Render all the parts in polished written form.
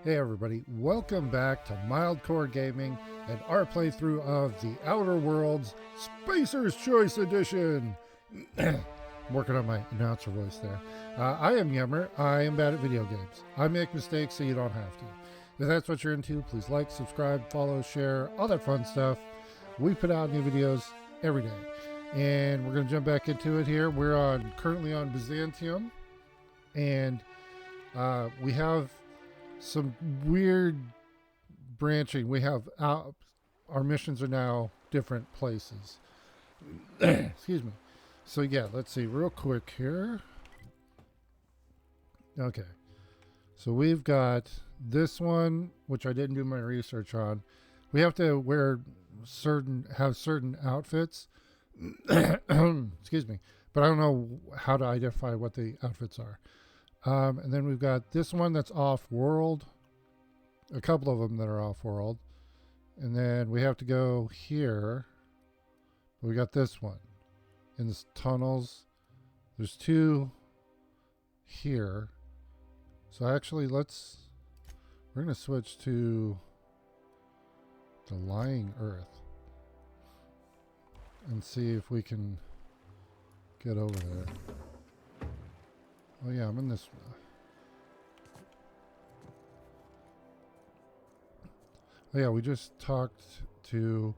Hey everybody, welcome back to Mildcore Gaming and our playthrough of The Outer Worlds Spacer's Choice Edition. I'm working on my announcer voice there. I am Yummer. I am bad at video games. I make mistakes so you don't have to. If that's what you're into, please like, subscribe, follow, share, all that fun stuff. We put out new videos every day. And we're going to jump back into it here. We're currently on Byzantium. And we have some weird branching. We have our missions are now different places. Excuse me. So yeah, let's see real quick here. Okay, so we've got this one, which I didn't do my research on. We have to have certain outfits. Excuse me, but I don't know how to identify what the outfits are. And then we've got this one that's off-world. A couple of them that are off-world. And then we have to go here. We got this one. In the tunnels. There's two here. So actually, we're going to switch to the Lying Earth. And see if we can get over there. Oh yeah, I'm in this. Oh yeah, we just talked to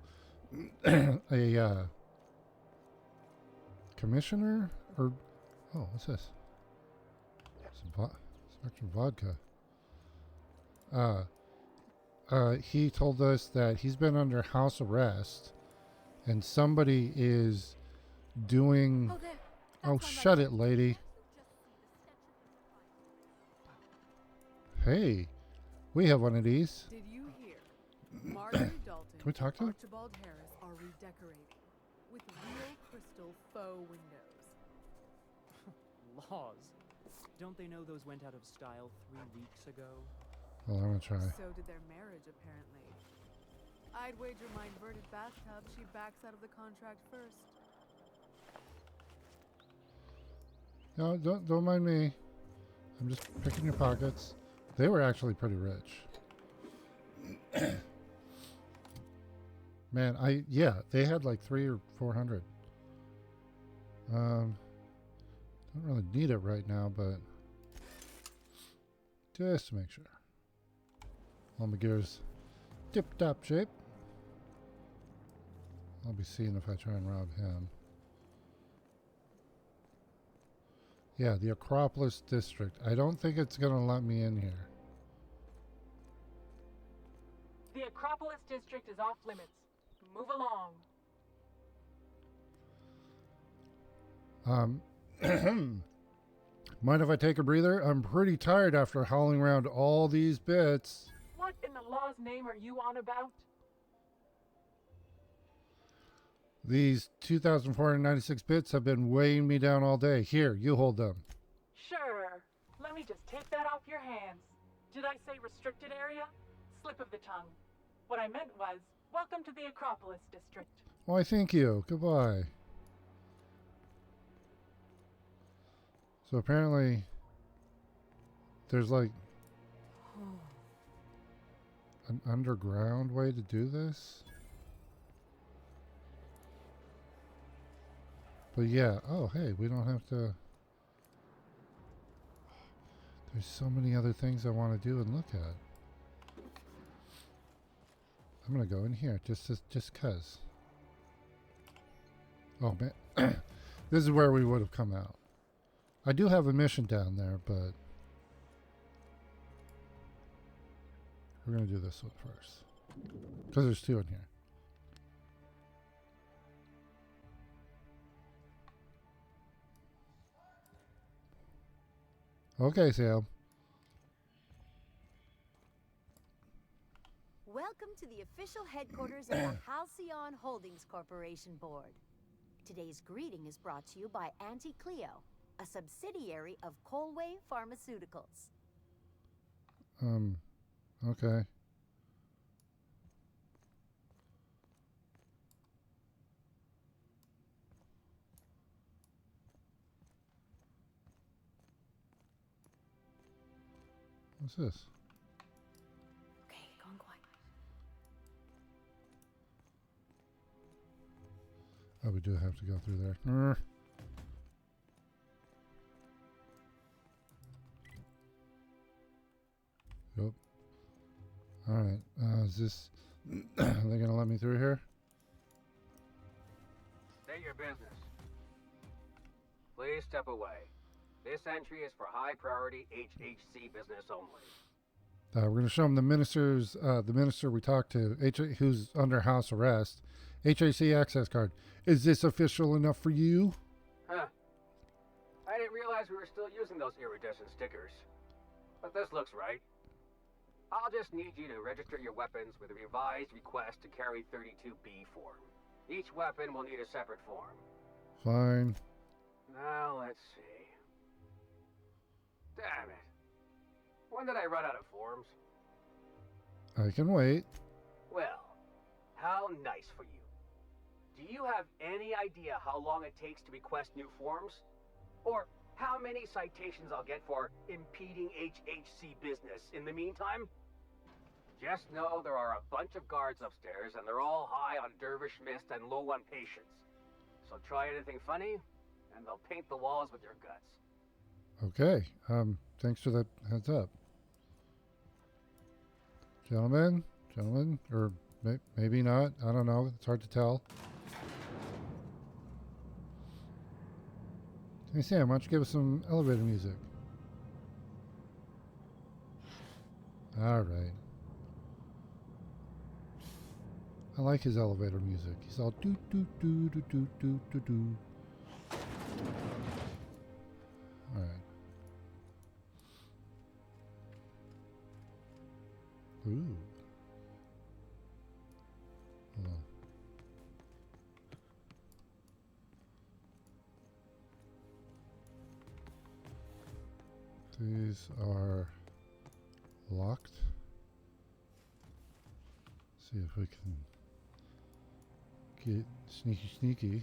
a commissioner, or oh, what's this? Some extra vodka. He told us that he's been under house arrest, and somebody is doing. Oh, shut it, lady. Hey, we have one of these. Did you hear? Marjorie Dalton Can we talk to him? Archibald Harris are redecorating with real crystal faux windows. Laws. Don't they know those went out of style 3 weeks ago? Well, I'm gonna try. So did their marriage, apparently. I'd wager my inverted bathtub she backs out of the contract first. No, don't mind me. I'm just picking your pockets. They were actually pretty rich. Man, they had like 300 or 400. Don't really need it right now, but just to make sure. All my gear's tip-top shape. I'll be seeing if I try and rob him. Yeah, the Acropolis District. I don't think it's going to let me in here. The Acropolis District is off limits. Move along. Mind if I take a breather? I'm pretty tired after hauling around all these bits. What in the law's name are you on about? These 2,496 bits have been weighing me down all day. Here, you hold them. Sure. Let me just take that off your hands. Did I say restricted area? Slip of the tongue. What I meant was, welcome to the Acropolis District. Why, thank you. Goodbye. So apparently, there's like an underground way to do this. But yeah, oh hey, we don't have to. There's so many other things I want to do and look at. I'm gonna go in here just cause. Oh man, this is where we would have come out. I do have a mission down there, but we're gonna do this one first because there's two in here. Okay, Sam. Welcome to the official headquarters of the Halcyon Holdings Corporation Board. Today's greeting is brought to you by Auntie Cleo, a subsidiary of Colway Pharmaceuticals. Okay. What's this? Oh, we do have to go through there. Yep. Alright. Is this... Are they going to let me through here? State your business. Please step away. This entry is for high priority HHC business only. We're going to show them the minister we talked to, who's under house arrest. HAC access card. Is this official enough for you? Huh. I didn't realize we were still using those iridescent stickers. But this looks right. I'll just need you to register your weapons with a revised request to carry 32B form. Each weapon will need a separate form. Fine. Now, let's see. Damn it. When did I run out of forms? I can wait. Well, how nice for you. Do you have any idea how long it takes to request new forms? Or how many citations I'll get for impeding HHC business in the meantime? Just know there are a bunch of guards upstairs and they're all high on dervish mist and low on patience. So try anything funny and they'll paint the walls with your guts. Okay. Thanks for that heads up. Gentlemen, or maybe not. I don't know. It's hard to tell. Hey Sam, why don't you give us some elevator music? All right. I like his elevator music. He's all doo doo doo doo doo doo doo doo. All right. Ooh. Hold on. These are locked. See if we can get sneaky.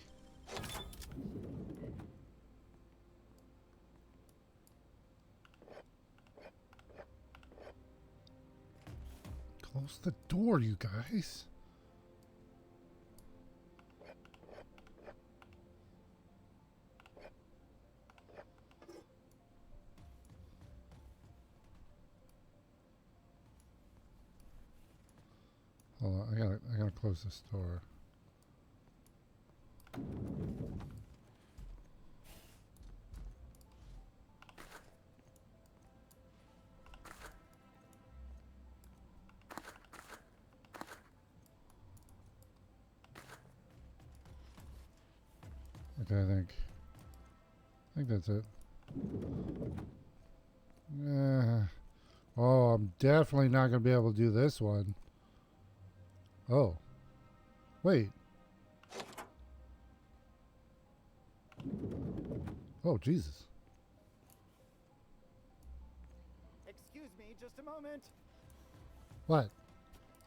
Close the door, you guys. Hold on, I gotta close this door. Okay, I think that's it. Oh, I'm definitely not gonna be able to do this one. Oh. Wait. Oh, Jesus. Excuse me, just a moment. What?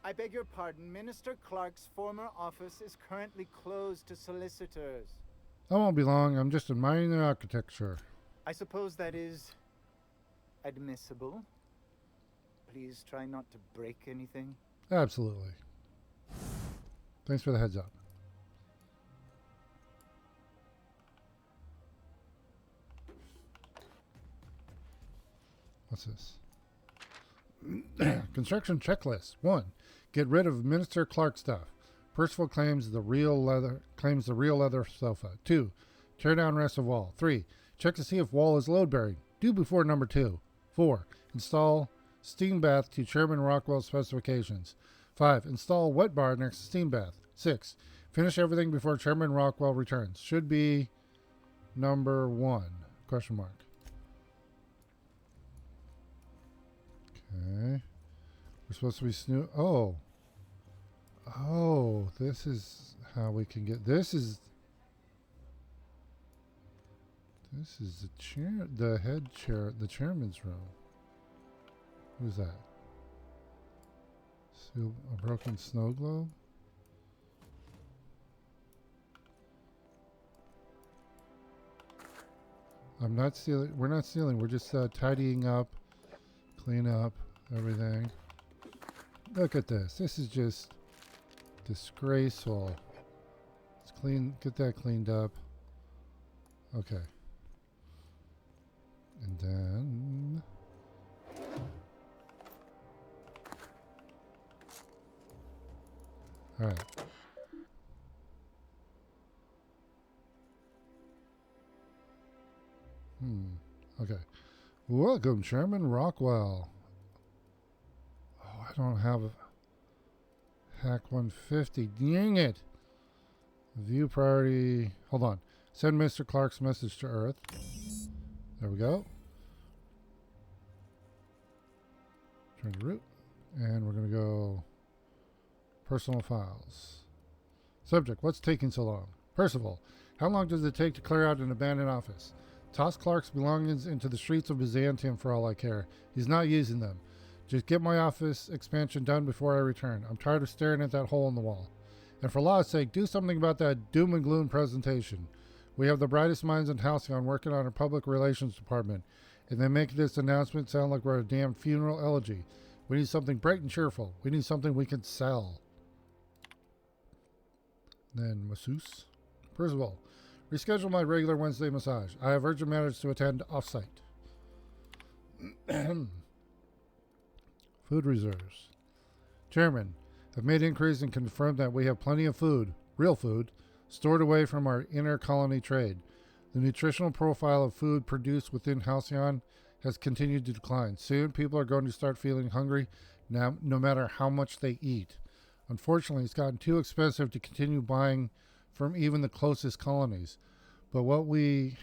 I beg your pardon. Minister Clark's former office is currently closed to solicitors. That won't be long. I'm just admiring the architecture. I suppose that is admissible. Please try not to break anything. Absolutely. Thanks for the heads up. What's this? Construction checklist. 1. Get rid of Minister Clark stuff. Percival claims the real leather sofa. 2. Tear down rest of wall. 3. Check to see if wall is load bearing. Do before number 2. 4. Install steam bath to Chairman Rockwell specifications. 5. Install wet bar next to steam bath. 6. Finish everything before Chairman Rockwell returns. Should be number 1. Question mark. Okay. We're supposed to be Oh, this is how we can get... This is the chair, the head chair, the chairman's room. Who's that? A broken snow globe? I'm not stealing. We're not stealing. We're just tidying up, clean up everything. Look at this. This is just disgraceful. Let's Get that cleaned up. Okay. And then all right. Okay. Welcome, Chairman Rockwell. Oh, I don't have a hack 150. Dang it. View priority. Hold on. Send Mr. Clark's message to Earth. There we go. Turn to root. And we're going to go personal files. Subject, what's taking so long? Percival, how long does it take to clear out an abandoned office? Toss Clark's belongings into the streets of Byzantium for all I care. He's not using them. Just get my office expansion done before I return. I'm tired of staring at that hole in the wall. And for law's sake, do something about that doom and gloom presentation. We have the brightest minds in Halcyon working on our public relations department, and they make this announcement sound like we're a damn funeral elegy. We need something bright and cheerful. We need something we can sell. Then masseuse. Percival, reschedule my regular Wednesday massage. I have urgent matters to attend off-site. Food reserves. Chairman, I've made inquiries and confirmed that we have plenty of food, real food, stored away from our inter-colony trade. The nutritional profile of food produced within Halcyon has continued to decline. Soon, people are going to start feeling hungry now, no matter how much they eat. Unfortunately, it's gotten too expensive to continue buying from even the closest colonies. But what we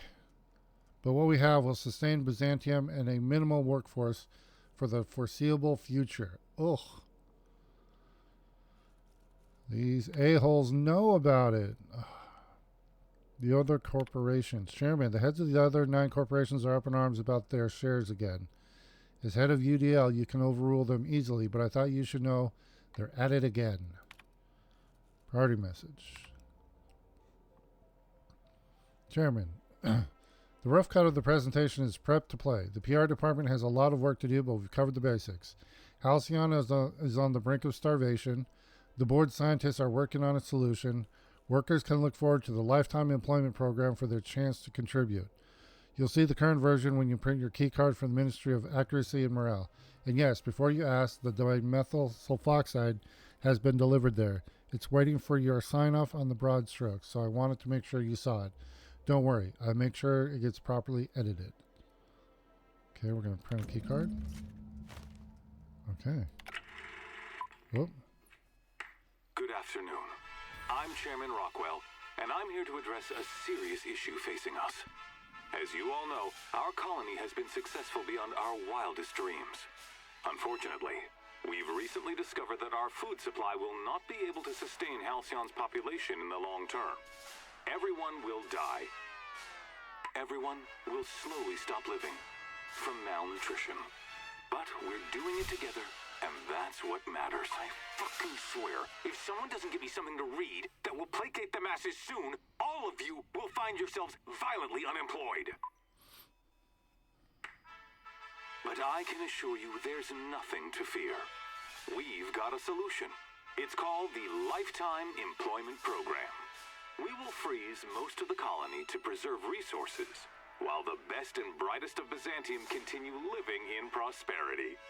have will sustain Byzantium and a minimal workforce for the foreseeable future. Ugh. These a-holes know about it. The other corporations. Chairman, the heads of the other 9 corporations are up in arms about their shares again. As head of UDL, you can overrule them easily, but I thought you should know they're at it again. Priority message. Chairman, the rough cut of the presentation is prepped to play. The PR department has a lot of work to do, but we've covered the basics. Halcyon is on the brink of starvation. The board scientists are working on a solution. Workers can look forward to the lifetime employment program for their chance to contribute. You'll see the current version when you print your key card from the Ministry of Accuracy and Morale. And yes, before you ask, the dimethyl sulfoxide has been delivered there. It's waiting for your sign-off on the broad strokes, so I wanted to make sure you saw it. Don't worry, I'll make sure it gets properly edited. Okay, we're going to print a key card. Okay. Whoop. Good afternoon. I'm Chairman Rockwell, and I'm here to address a serious issue facing us. As you all know, our colony has been successful beyond our wildest dreams. Unfortunately, we've recently discovered that our food supply will not be able to sustain Halcyon's population in the long term. Everyone will die. Everyone will slowly stop living from malnutrition. But we're doing it together, and that's what matters. I fucking swear, if someone doesn't give me something to read that will placate the masses soon, all of you will find yourselves violently unemployed. But I can assure you there's nothing to fear. We've got a solution. It's called the Lifetime Employment Program. We will freeze most of the colony to preserve resources, while the best and brightest of Byzantium continue living in prosperity.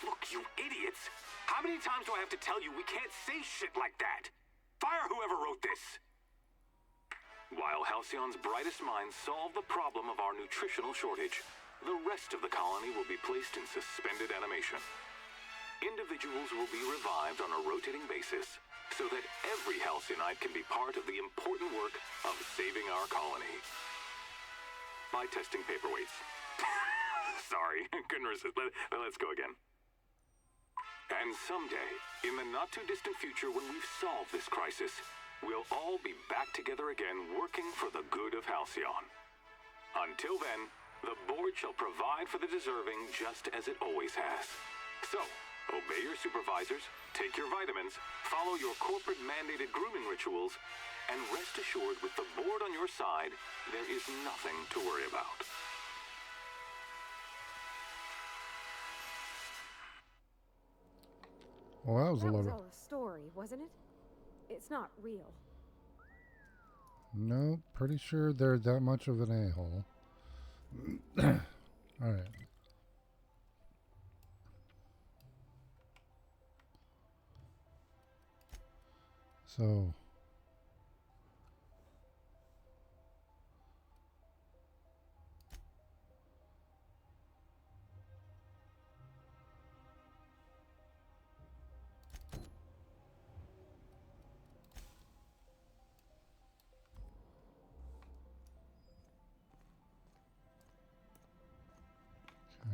Look, you idiots! How many times do I have to tell you we can't say shit like that? Fire whoever wrote this! While Halcyon's brightest minds solve the problem of our nutritional shortage, the rest of the colony will be placed in suspended animation. Individuals will be revived on a rotating basis, so that every Halcynite can be part of the important work of saving our colony. By testing paperweights. Sorry, couldn't resist. Let's go again. And someday, in the not-too-distant future when we've solved this crisis, we'll all be back together again working for the good of Halcyon. Until then, the board shall provide for the deserving just as it always has. So, obey your supervisors, take your vitamins, follow your corporate-mandated grooming rituals, and rest assured with the board on your side, there is nothing to worry about. Well, that was a That was lot of... all a story, wasn't it? It's not real. Nope, pretty sure they're that much of an a-hole. Alright. So...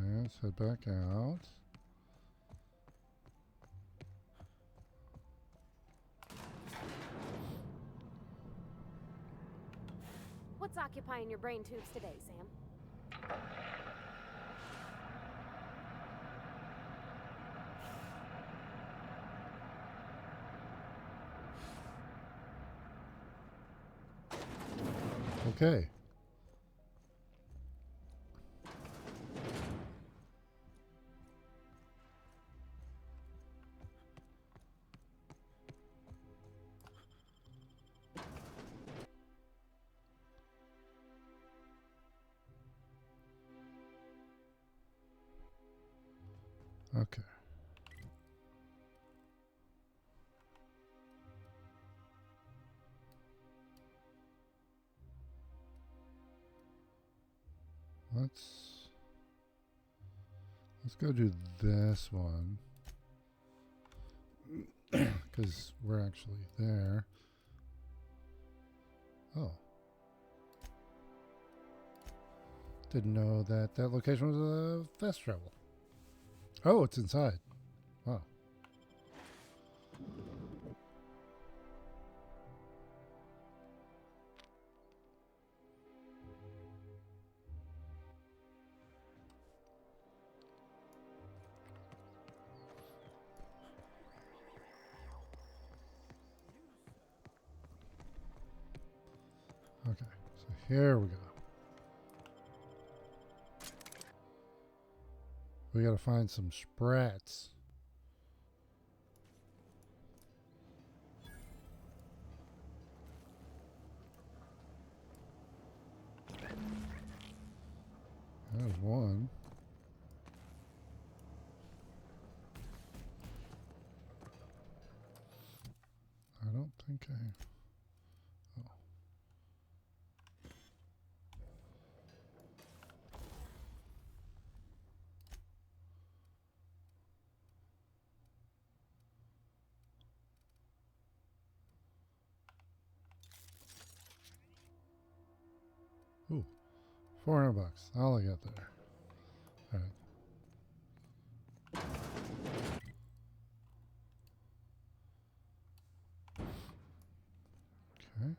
Okay, let's head back out. What's occupying your brain tubes today, Sam? Okay. Okay. Let's go do this one. Because we're actually there. Oh. Didn't know that that location was a fast travel. Oh, it's inside. Wow. Okay, so here we go. We gotta find some sprats. There's one. I don't think I... Oh. Ooh, $400. All I got there. All right. Okay.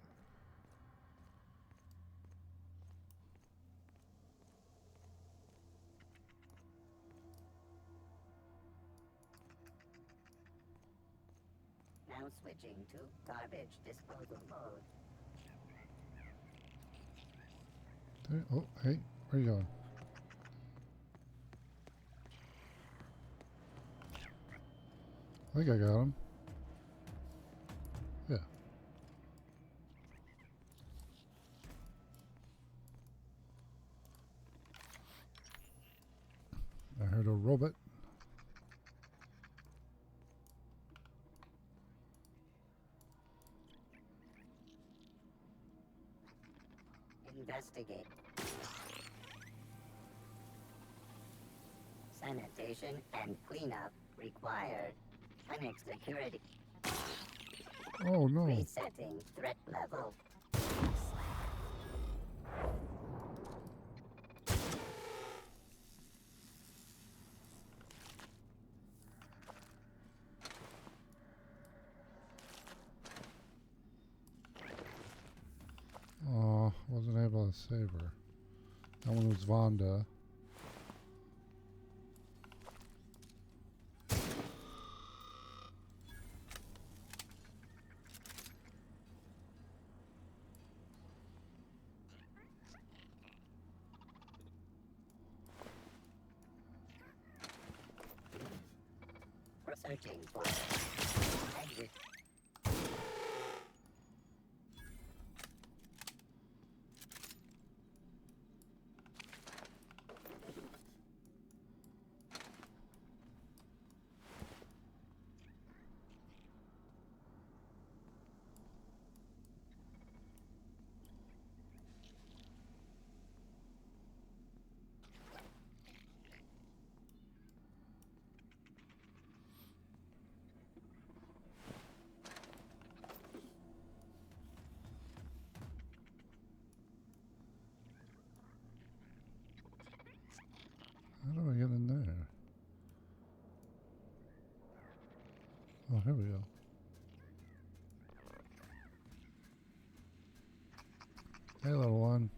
Now switching to garbage disposal mode. There, oh, hey, where you going? I think I got him. Yeah. I heard a robot. Investigate. Sanitation and cleanup required. Clinic security. Oh no. Resetting threat level. Oh, wasn't able to save her. That one was Vonda. Searching for exit. Oh, here we go. Hey, little one.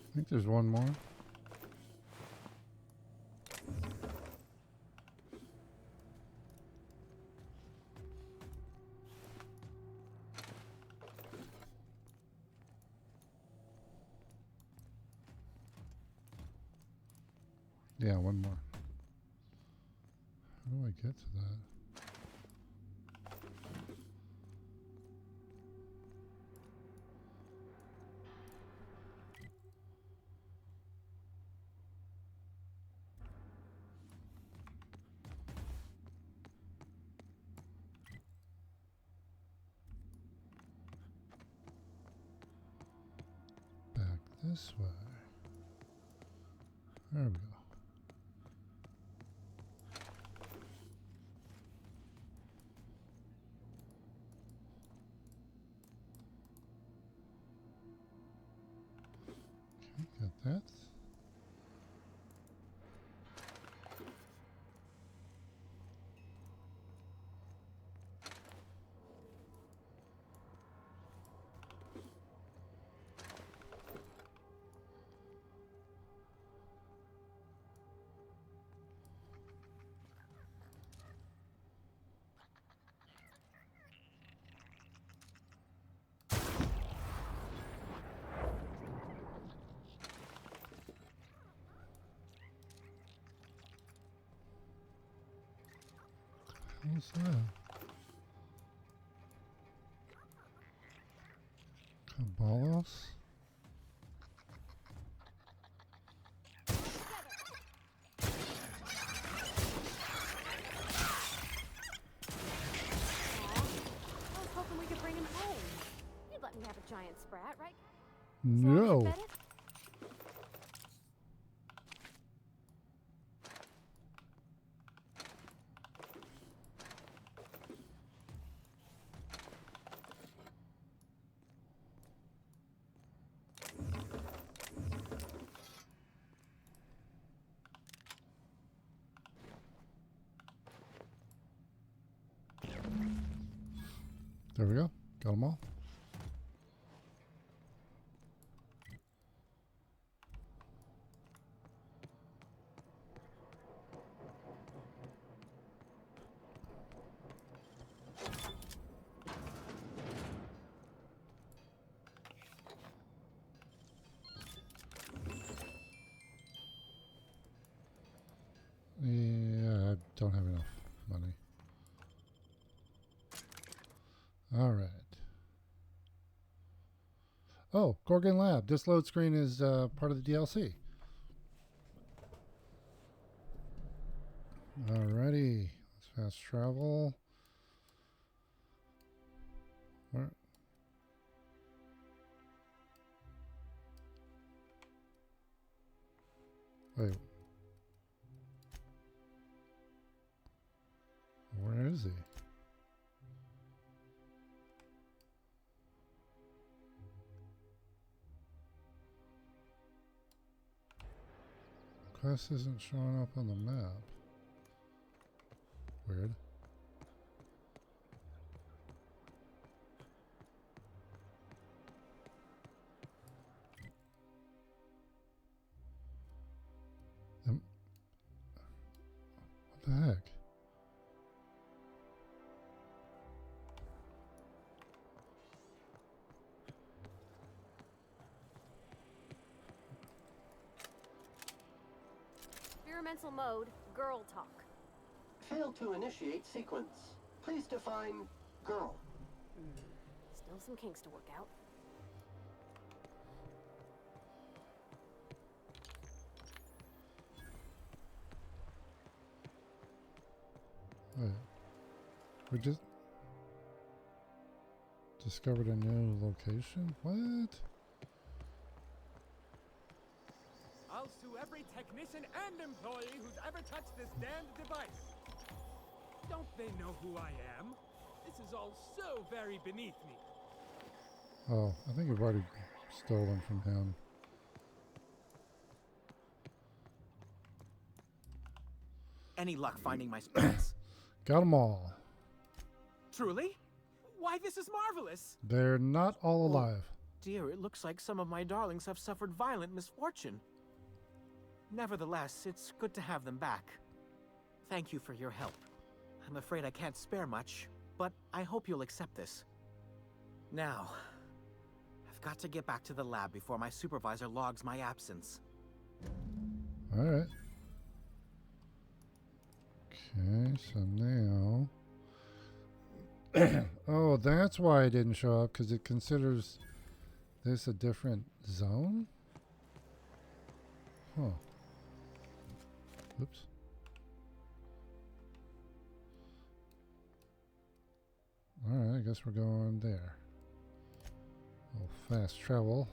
I think there's one more. Yeah, one more. How do I get to that? Back this way. There we go. Okay, got that. What's that? Caballos? I was hoping we could bring him home. You'd let me have a giant sprat, right? No. Fed it? There we go. Got them all. Yeah, I don't have enough money. All right. Oh, Gorgon Lab. This load screen is part of the DLC. Alrighty. Let's fast travel. Where? Wait. Where is he? Quest isn't showing up on the map. Weird. What the heck? Experimental mode, girl talk. Failed to initiate sequence. Please define girl. Still some kinks to work out. Wait. We just discovered a new location? What? I'll sue every technician and employee who's ever touched this damned device. Don't they know who I am? This is all so very beneath me. Oh, I think you've already stolen from him. Any luck finding my spirits? Got them all. Truly? Why, this is marvelous! They're not all alive. Dear, it looks like some of my darlings have suffered violent misfortune. Nevertheless, it's good to have them back. Thank you for your help. I'm afraid I can't spare much, but I hope you'll accept this. Now, I've got to get back to the lab before my supervisor logs my absence. All right. Okay, so now... oh, that's why I didn't show up, because it considers this a different zone? Huh. Oops. Alright, I guess we're going there. Oh, fast travel.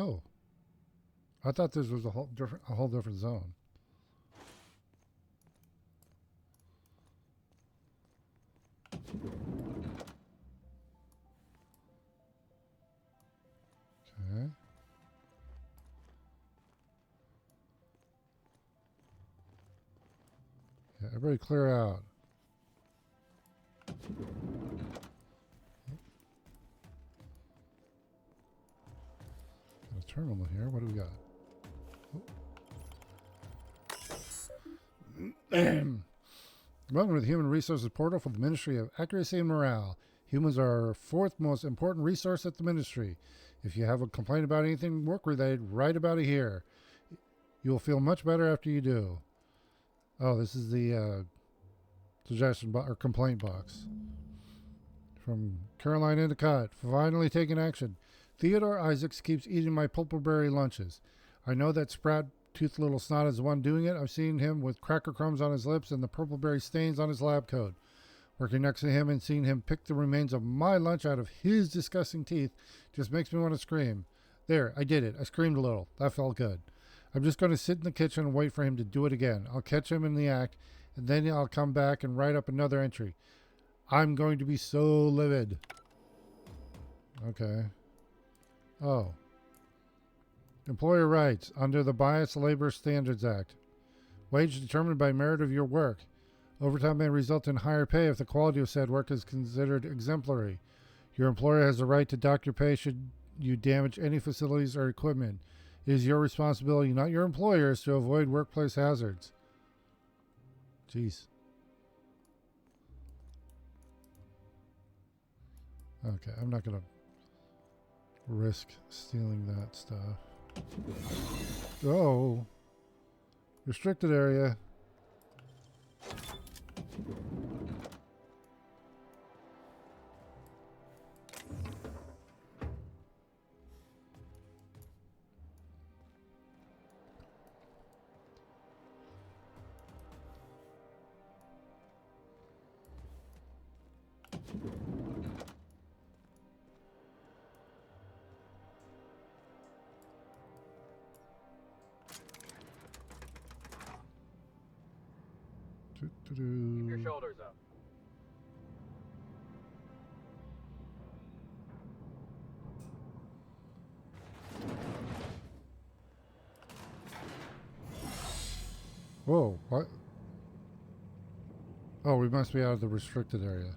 Oh, I thought this was a whole different zone. Okay. Yeah, everybody clear out. Terminal here. What do we got? Welcome to the Human Resources Portal for the Ministry of Accuracy and Morale. Humans are our fourth most important resource at the Ministry. If you have a complaint about anything work-related, write about it here. You will feel much better after you do. Oh, this is the suggestion or complaint box. From Caroline Endicott, finally taking action. Theodore Isaacs keeps eating my pulpleberry lunches. I know that sprout-toothed little snot is the one doing it. I've seen him with cracker crumbs on his lips and the purpleberry stains on his lab coat. Working next to him and seeing him pick the remains of my lunch out of his disgusting teeth just makes me want to scream. There, I did it. I screamed a little. That felt good. I'm just going to sit in the kitchen and wait for him to do it again. I'll catch him in the act, and then I'll come back and write up another entry. I'm going to be so livid. Okay. Oh. Employer rights. Under the Biased Labor Standards Act. Wage determined by merit of your work. Overtime may result in higher pay if the quality of said work is considered exemplary. Your employer has the right to dock your pay should you damage any facilities or equipment. It is your responsibility, not your employer's, to avoid workplace hazards. Jeez. Okay, I'm not going to risk stealing that stuff. Oh. Restricted area. Keep your shoulders up. Whoa, what? Oh, we must be out of the restricted area.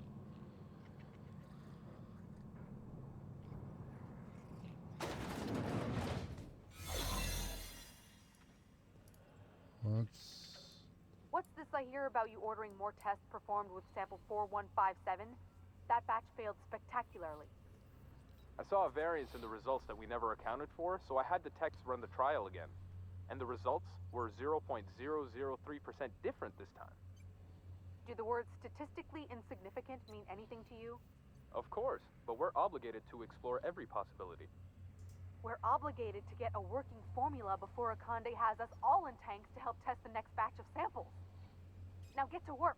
What's this I hear about you ordering more tests performed with sample 4157? That batch failed spectacularly. I saw a variance in the results that we never accounted for, so I had the techs run the trial again. And the results were 0.003% different this time. Do the words statistically insignificant mean anything to you? Of course, but we're obligated to explore every possibility. We're obligated to get a working formula before Akande has us all in tanks to help test the next batch of samples. Now get to work.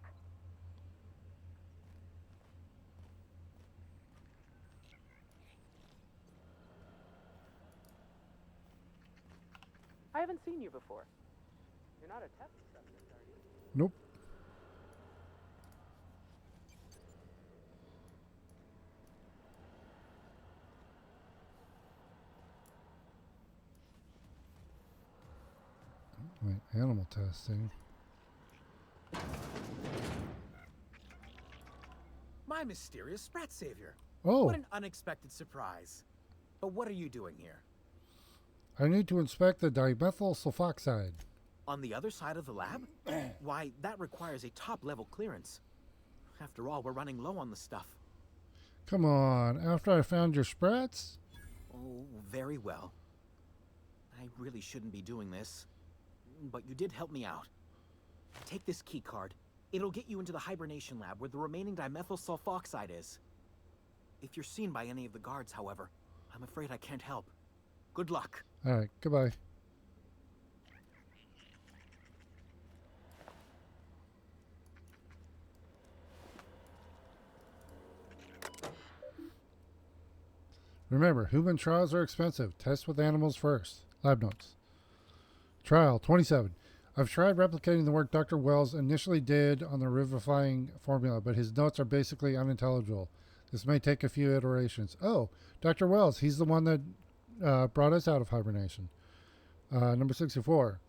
I haven't seen you before. You're not a test subject, are you? Nope. Wait, animal testing. My mysterious Sprat Savior. Oh. What an unexpected surprise. But what are you doing here? I need to inspect the dimethyl sulfoxide. On the other side of the lab? Why, that requires a top-level clearance. After all, we're running low on the stuff. Come on, after I found your sprats? Oh, very well. I really shouldn't be doing this. But you did help me out. Take this key card. It'll get you into the hibernation lab where the remaining dimethyl sulfoxide is. If you're seen by any of the guards, however, I'm afraid I can't help. Good luck. Alright, goodbye. Remember, human trials are expensive. Test with animals first. Lab notes. Trial 27. I've tried replicating the work Dr. Wells initially did on the revivifying formula, but his notes are basically unintelligible. This may take a few iterations. Oh, Dr. Wells, he's the one that brought us out of hibernation. Number 64.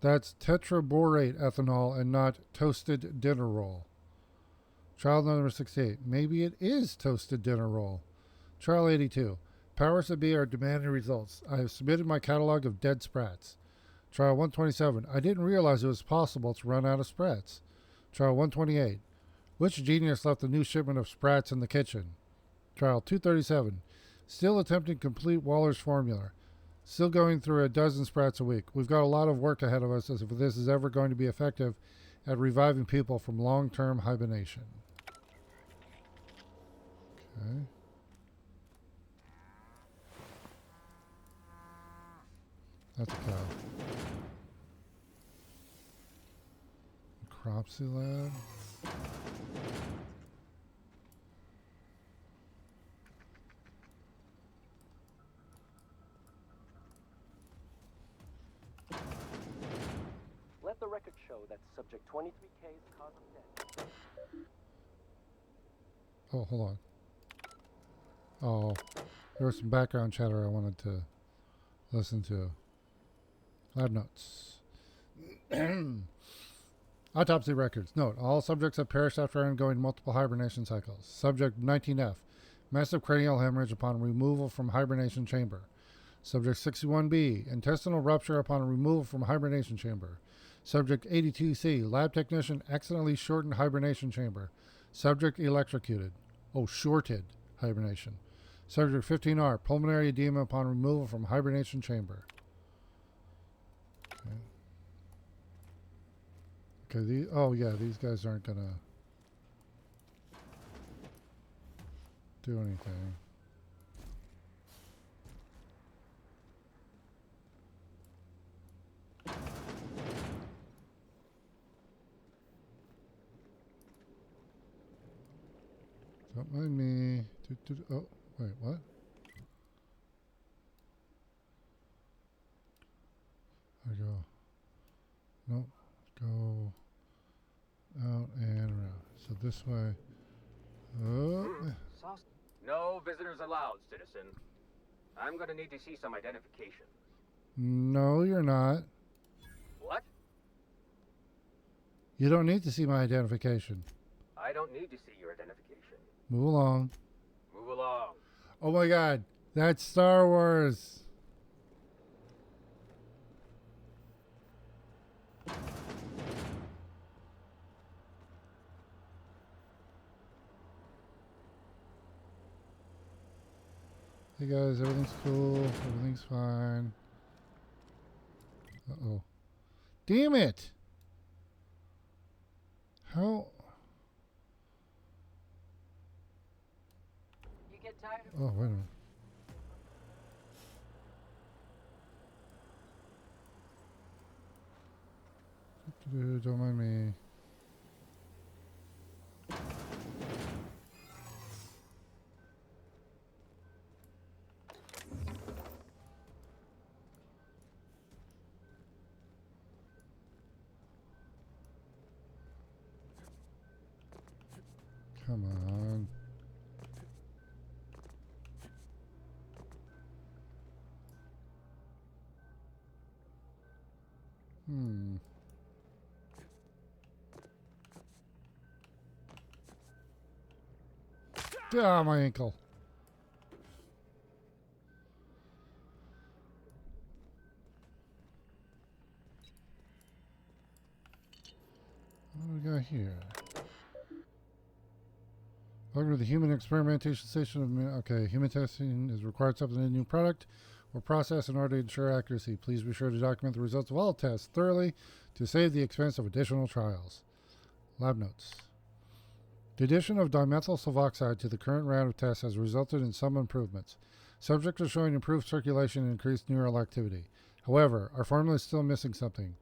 That's tetraborate ethanol and not toasted dinner roll. Trial number 68. Maybe it is toasted dinner roll. Trial 82. Powers that be are demanding results. I have submitted my catalog of dead sprats. Trial 127. I didn't realize it was possible to run out of sprats. Trial 128. Which genius left a new shipment of sprats in the kitchen? Trial 237. Still attempting complete Waller's formula. Still going through a dozen sprats a week. We've got a lot of work ahead of us as if this is ever going to be effective at reviving people from long-term hibernation. Okay. That's a cow. Cropsy lab. Let the record show that subject 23K's cause of death. Oh, hold on. Oh, there was some background chatter I wanted to listen to. Lab notes. Autopsy records. Note, all subjects have perished after undergoing multiple hibernation cycles. Subject 19F. Massive cranial hemorrhage upon removal from hibernation chamber. Subject 61B. Intestinal rupture upon removal from hibernation chamber. Subject 82C. Lab technician accidentally shortened hibernation chamber. Subject electrocuted. Oh, shorted hibernation. Subject 15R. Pulmonary edema upon removal from hibernation chamber. Okay, oh yeah, these guys aren't gonna do anything. Don't mind me. Oh, wait, what? I go. Nope. Go out and around. So this way. Oh. No visitors allowed, citizen. I'm gonna need to see some identification. No, you're not. What? You don't need to see my identification. I don't need to see your identification. Move along. Move along. Oh my God, that's Star Wars. Hey guys, everything's cool. Everything's fine. Uh-oh. Damn it! How? You get tired of Oh, wait a minute. Don't mind me. Come on. Ah, my ankle. What do we got here? Welcome to the human experimentation station of... Okay, human testing is required to substitute a new product or process in order to ensure accuracy. Please be sure to document the results of all tests thoroughly to save the expense of additional trials. Lab notes. The addition of dimethyl sulfoxide to the current round of tests has resulted in some improvements. Subjects are showing improved circulation and increased neural activity. However, our formula is still missing something.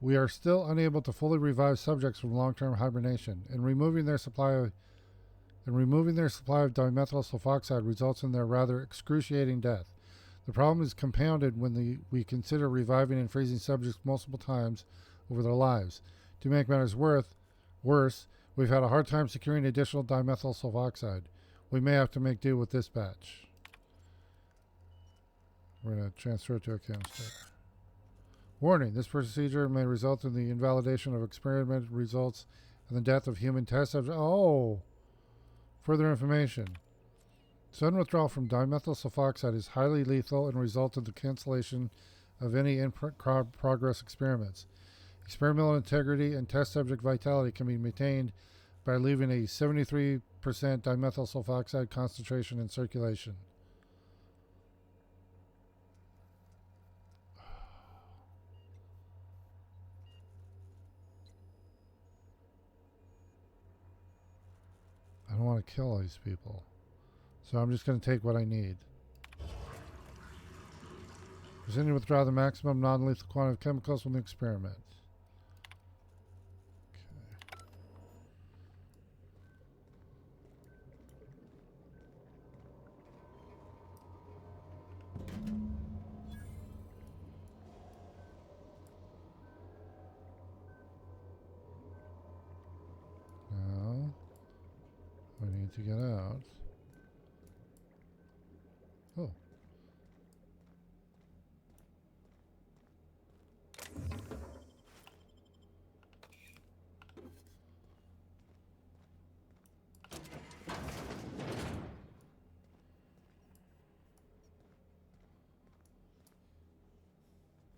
We are still unable to fully revive subjects from long-term hibernation, and removing their supply of dimethyl sulfoxide results in their rather excruciating death. The problem is compounded when we consider reviving and freezing subjects multiple times over their lives. To make matters worse, we've had a hard time securing additional dimethyl sulfoxide. We may have to make do with this batch. We're going to transfer it to a canister. Warning, this procedure may result in the invalidation of experimental results and the death of human test subjects. Oh! Further information. Sudden withdrawal from dimethyl sulfoxide is highly lethal and results in the cancellation of any in-progress experiments. Experimental integrity and test subject vitality can be maintained by leaving a 73% dimethyl sulfoxide concentration in circulation. I don't want to kill all these people. So I'm just going to take what I need. Continue to withdraw the maximum non-lethal quantity of chemicals from the experiment. Now, we need to get out. Oh.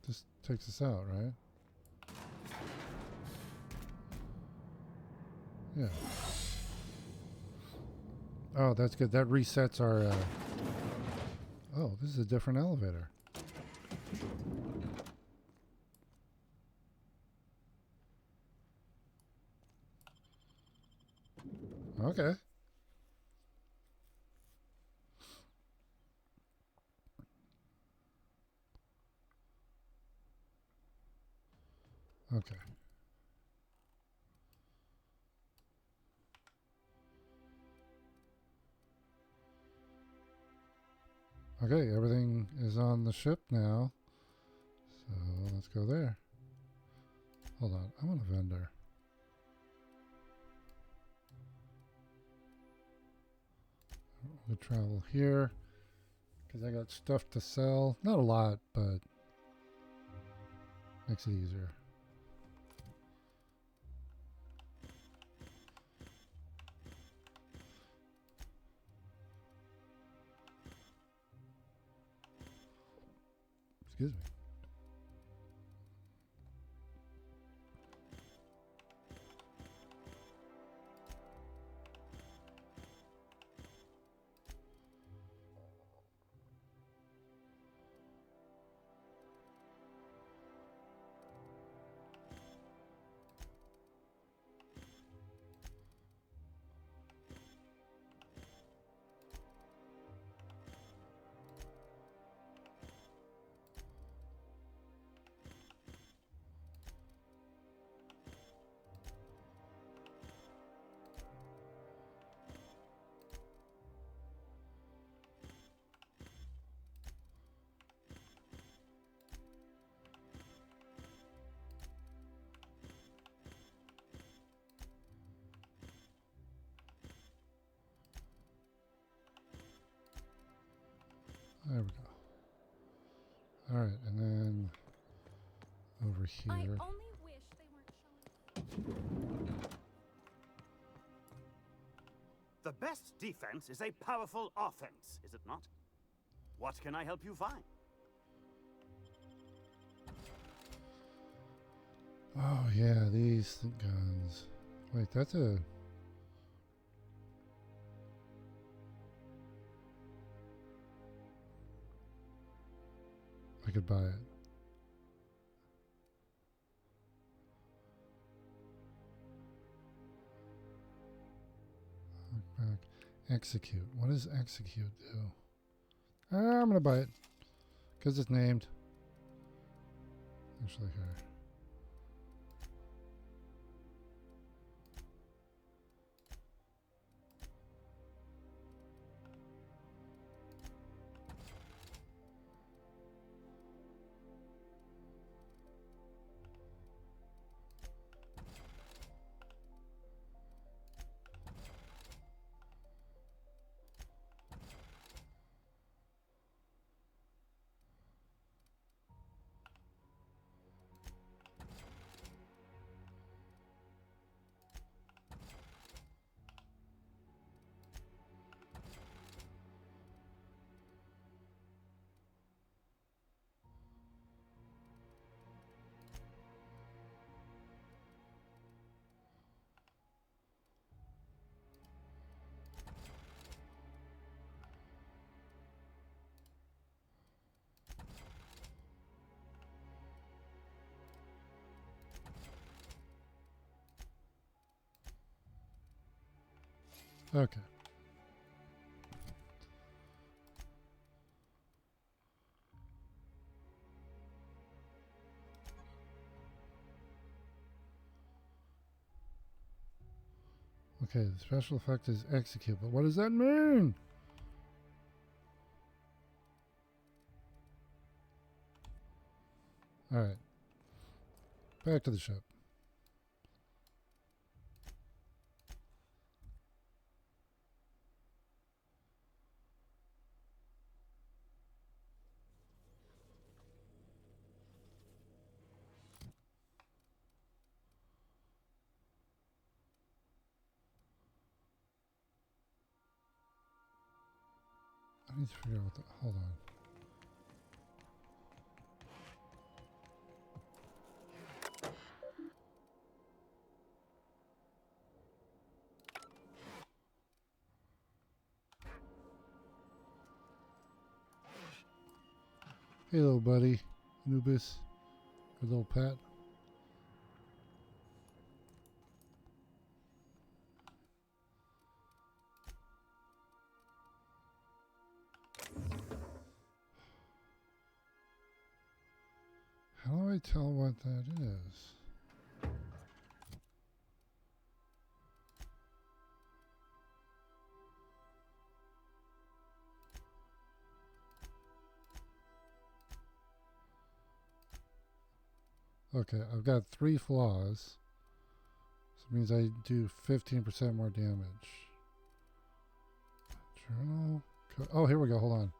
This takes us out, right? Yeah. Oh, that's good. That resets our... Oh, this is a different elevator. Okay. Okay. Okay, everything is on the ship now. So let's go there. Hold on, I want a vendor. We'll travel here because I got stuff to sell. Not a lot, but makes it easier. Excuse me. There we go. Alright, and then over I here. only wish they weren't showing. The best defense is a powerful offense, is it not? What can I help you find? Oh yeah, these guns. Wait, that's a... I could buy it. Look back. Execute. What does execute do? I'm gonna buy it. Because it's named. Actually, here. Okay. Okay, the special effect is execute, but what does that mean? Alright. Back to the ship. I need to figure out what the... Hold on. Hey, little buddy. Anubis. Good little pet. How do I tell what that is? Okay, I've got 3 flaws. So it means I do 15% more damage. Journal. Oh, here we go. Hold on.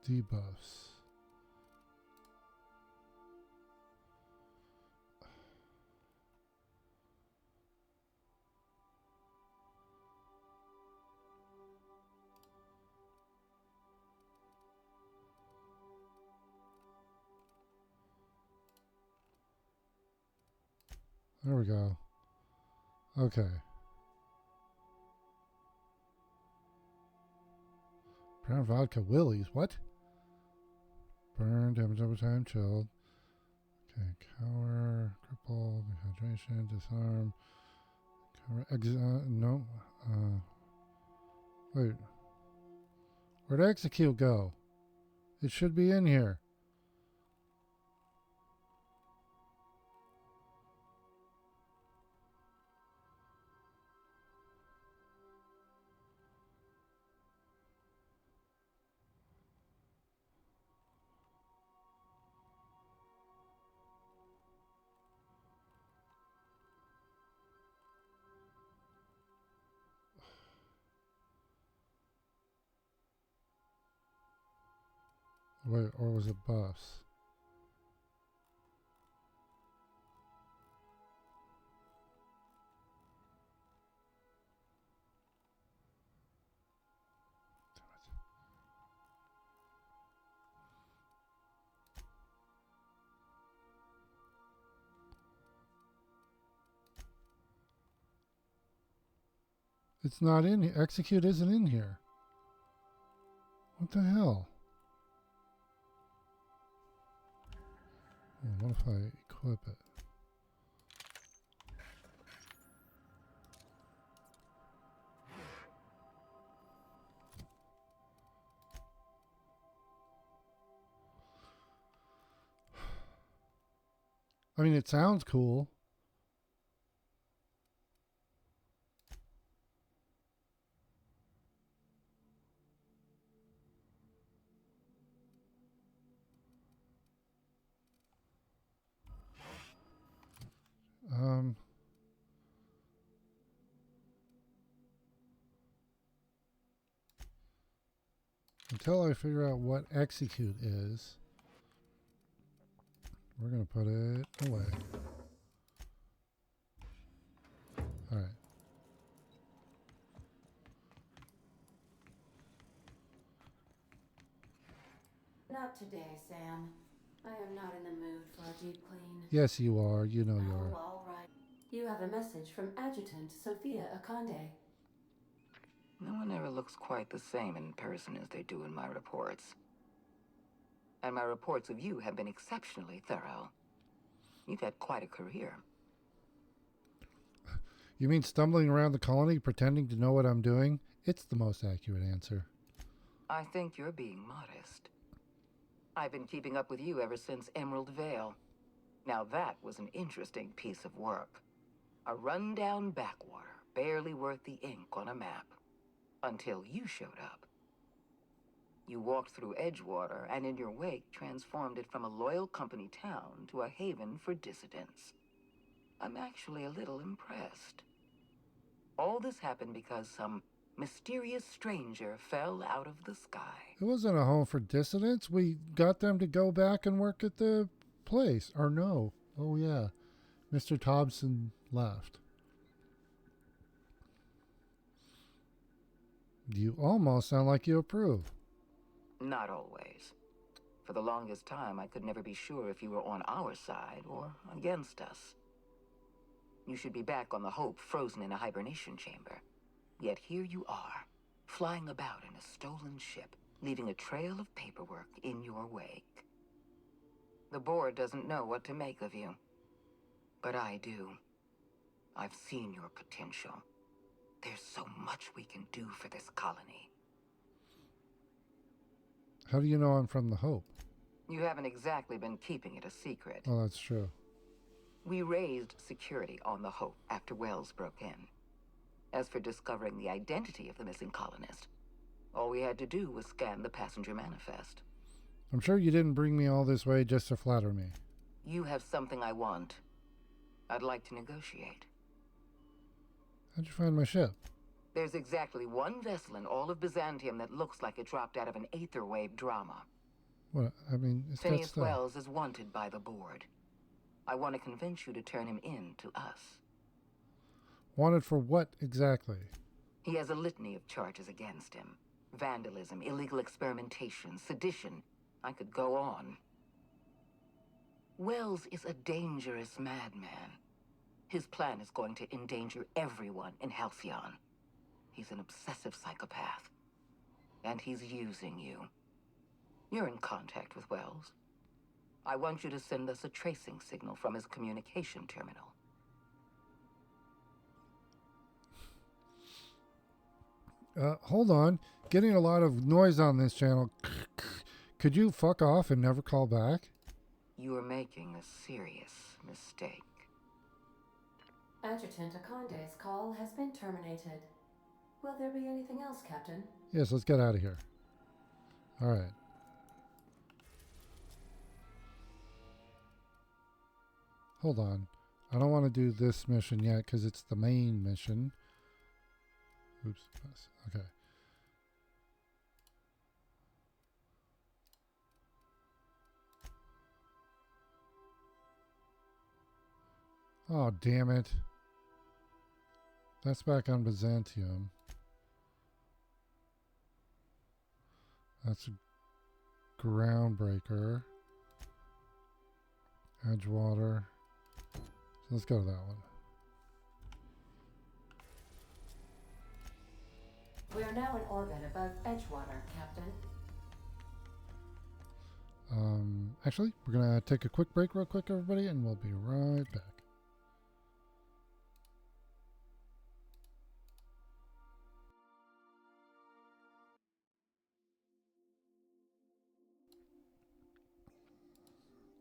Debuffs. There we go. Okay. Brown vodka willies. What? Burn, damage over time, chilled. Okay, cower, cripple, dehydration, disarm. Cower, no. Wait. Where'd execute go? It should be in here. Wait, or was it buffs? It's not in here. Execute isn't in here. What the hell? Oh, what if I equip it? I mean, it sounds cool. Until I figure out what execute is, we're going to put it away. All right. Not today, Sam. I am not in the mood for a deep clean. Yes, you are. You know you are. All right. You have a message from Adjutant Sophia Akande. No one ever looks quite the same in person as they do in my reports. And my reports of you have been exceptionally thorough. You've had quite a career. You mean stumbling around the colony pretending to know what I'm doing? It's the most accurate answer. I think you're being modest. I've been keeping up with you ever since Emerald Vale. Now that was an interesting piece of work. A rundown backwater, barely worth the ink on a map. Until you showed up. You walked through Edgewater and in your wake transformed it from a loyal company town to a haven for dissidents. I'm actually a little impressed. All this happened because some mysterious stranger fell out of the sky. It wasn't a home for dissidents. We got them to go back and work at the place. Or no. Oh, yeah. Mr. Thompson left. You almost sound like you approve. Not always. For the longest time, I could never be sure if you were on our side or against us. You should be back on the Hope, frozen in a hibernation chamber. Yet here you are, flying about in a stolen ship, leaving a trail of paperwork in your wake. The board doesn't know what to make of you. But I do. I've seen your potential. There's so much we can do for this colony. How do you know I'm from the Hope? You haven't exactly been keeping it a secret. Oh, that's true. We raised security on the Hope after Wells broke in. As for discovering the identity of the missing colonist, all we had to do was scan the passenger manifest. I'm sure you didn't bring me all this way just to flatter me. You have something I want. I'd like to negotiate. How'd you find my ship? There's exactly one vessel in all of Byzantium that looks like it dropped out of an aetherwave drama. What? I mean, it's got Phineas stuff. Wells is wanted by the board. I want to convince you to turn him in to us. Wanted for what exactly? He has a litany of charges against him. Vandalism, illegal experimentation, sedition. I could go on. Wells is a dangerous madman. His plan is going to endanger everyone in Halcyon. He's an obsessive psychopath. And he's using you. You're in contact with Wells. I want you to send us a tracing signal from his communication terminal. Hold on. Getting a lot of noise on this channel. Could you fuck off and never call back? You are making a serious mistake. Adjutant Akande's call has been terminated. Will there be anything else, Captain? Yes, let's get out of here. All right. Hold on. I don't want to do this mission yet because it's the main mission. Oops. Okay. Oh, damn it. That's back on Byzantium. That's a Groundbreaker. Edgewater. So let's go to that one. We are now in orbit above Edgewater, Captain. Actually, we're going to take a quick break real quick, everybody, and we'll be right back.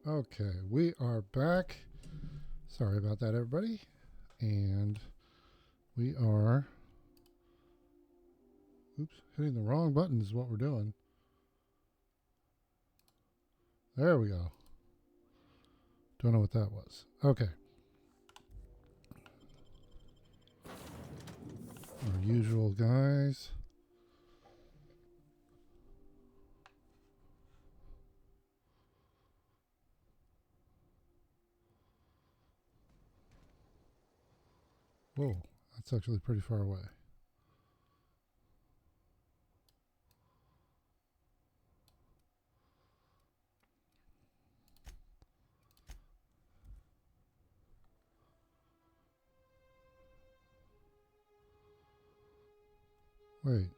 Okay, we are back. Sorry about that, everybody. And we are... Oops, hitting the wrong button is what we're doing. There we go. Don't know what that was. Okay. Our usual guys. Whoa, that's actually pretty far away. Wait.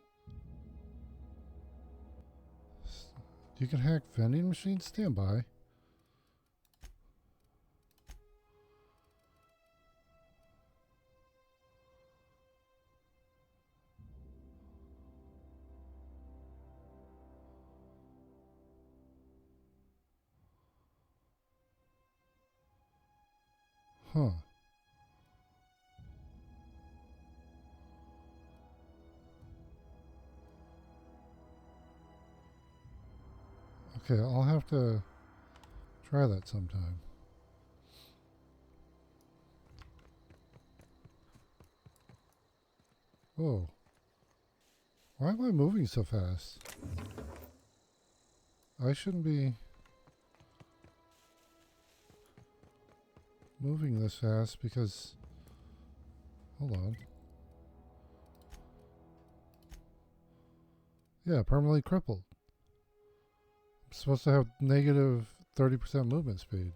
You can hack vending machines? Stand by. Huh. Okay, I'll have to try that sometime. Whoa. Why am I moving so fast? I shouldn't be moving this fast because... Hold on. Yeah, permanently crippled. I'm supposed to have negative 30% movement speed.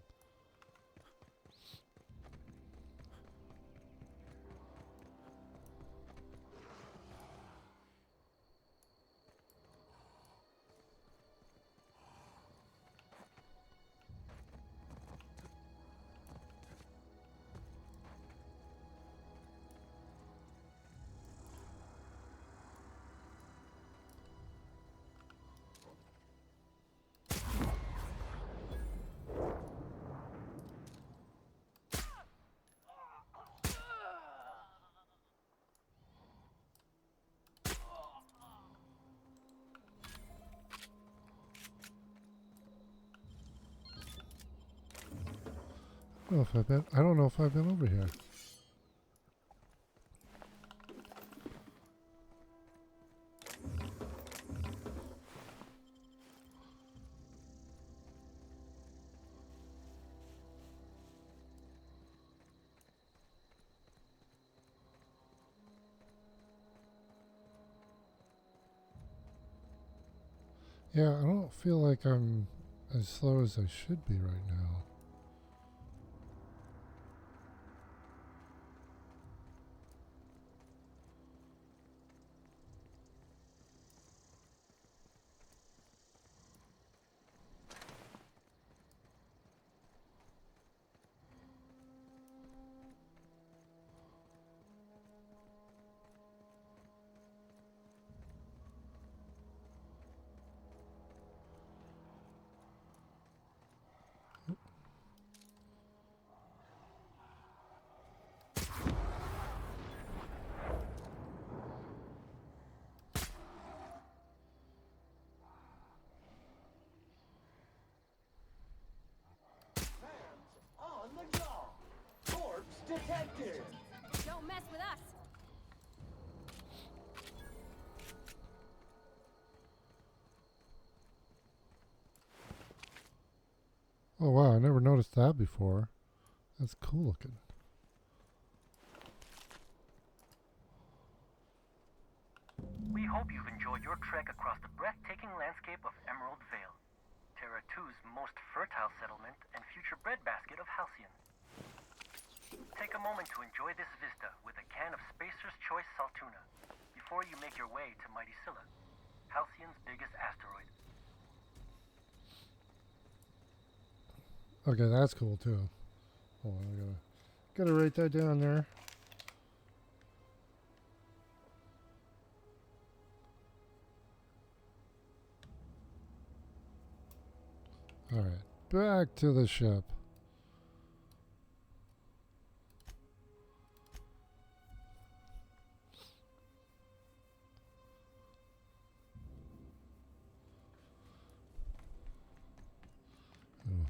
I don't know if I've been over here. Yeah, I don't feel like I'm as slow as I should be right now. On the job! Corpse detected! Don't mess with us! Oh wow, I never noticed that before. That's cool looking. hope you've enjoyed your trek across the breathtaking landscape of Emerald Vale, Terra 2's most fertile settlement and future breadbasket of Halcyon. Take a moment to enjoy this vista with a can of Spacer's Choice Saltuna before you make your way to Mighty Scylla, Halcyon's biggest asteroid. Okay, that's cool too. Hold on, I gotta write that down there. Alright, back to the ship.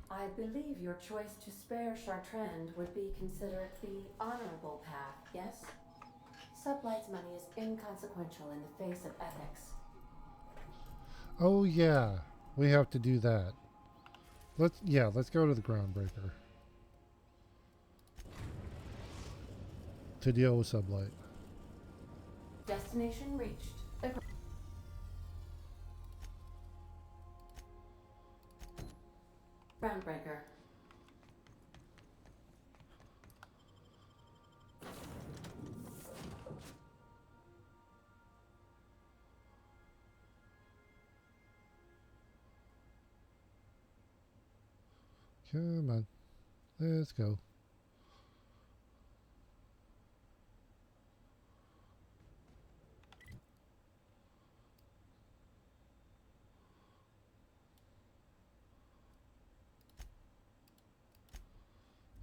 I believe your choice to spare Chartrand would be considered the honorable path, yes? Sublight's money is inconsequential in the face of ethics. Oh yeah, we have to do that. Let's go to the groundbreaker to deal with Sublight. Destination reached. Groundbreaker. Come on, let's go.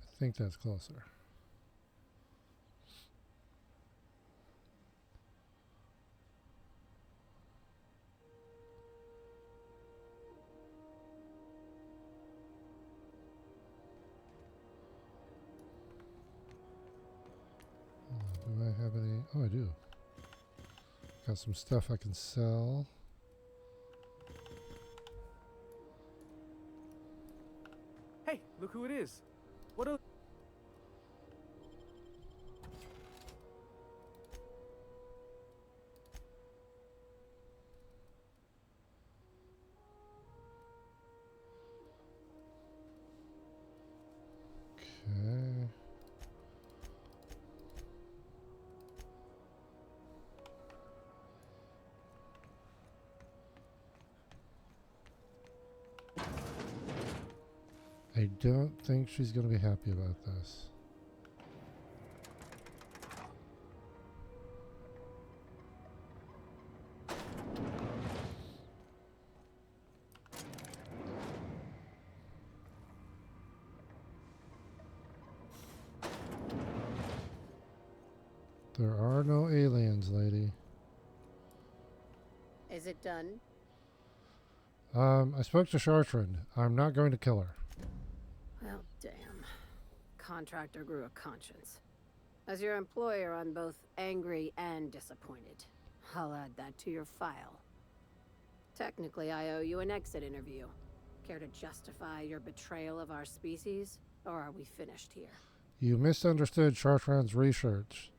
I think that's closer. Do I have any? Oh, I do. Got some stuff I can sell. Hey, look who it is. What a... Okay. I don't think she's going to be happy about this. There are no aliens, lady. Is it done? I spoke to Chartrand. I'm not going to kill her. Well, damn. Contractor grew a conscience. As your employer, I'm both angry and disappointed. I'll add that to your file. Technically, I owe you an exit interview. Care to justify your betrayal of our species, or are we finished here? You misunderstood Chartrand's research.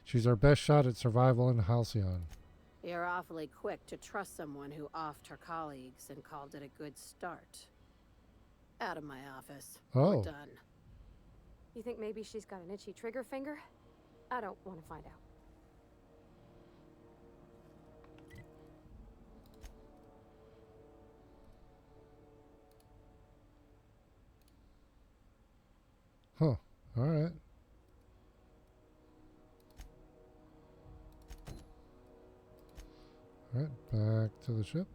She's our best shot at survival in Halcyon. You're awfully quick to trust someone who offed her colleagues and called it a good start. Out of my office. Oh. We're done. You think maybe she's got an itchy trigger finger? I don't want to find out. Huh. All right. All right, back to the ship.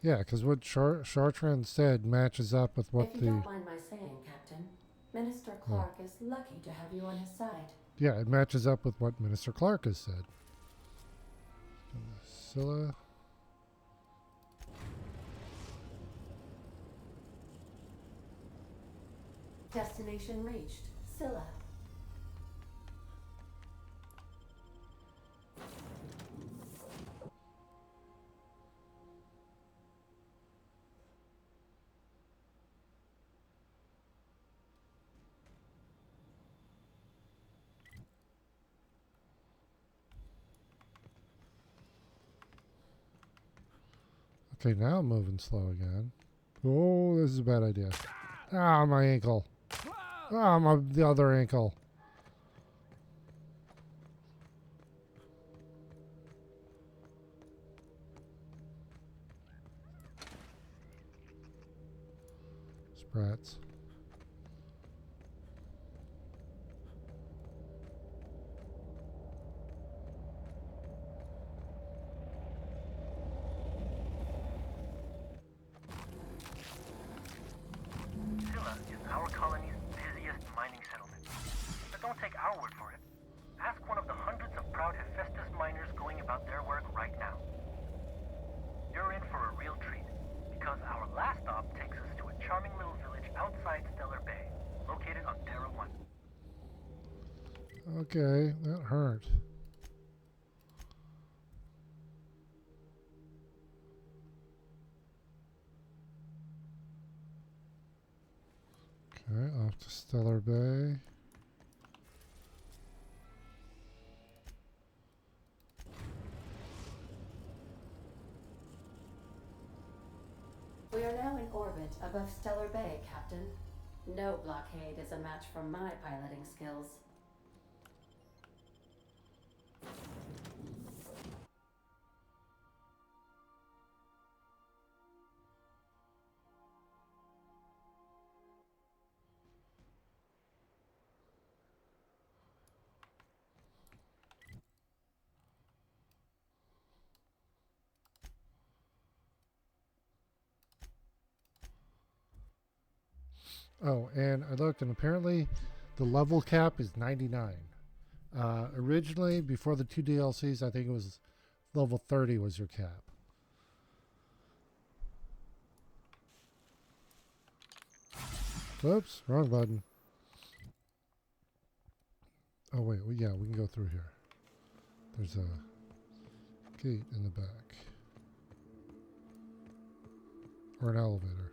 Yeah, because what Chartrand said matches up with what if you don't mind my saying, Captain, Minister Clark is lucky to have you on his side. Yeah, it matches up with what Minister Clark has said. Scylla. Destination reached. Scylla. Okay, now I'm moving slow again. Oh, this is a bad idea. Ah, my ankle. Ah, the other ankle. Sprats. Scylla is our colony's busiest mining settlement. But don't take our word for it. Ask one of the hundreds of proud Hephaestus miners going about their work right now. You're in for a real treat, because our last stop takes us to a charming little village outside Stellar Bay, located on Terra 1. Okay, that hurt. Okay, off to Stellar Bay. We are now in orbit above Stellar Bay, Captain. No blockade is a match for my piloting skills. Oh, and I looked, and apparently the level cap is 99. Originally, before the 2 DLCs, I think it was level 30 was your cap. Whoops, wrong button. Oh, wait, well, yeah, we can go through here. There's a gate in the back. Or an elevator.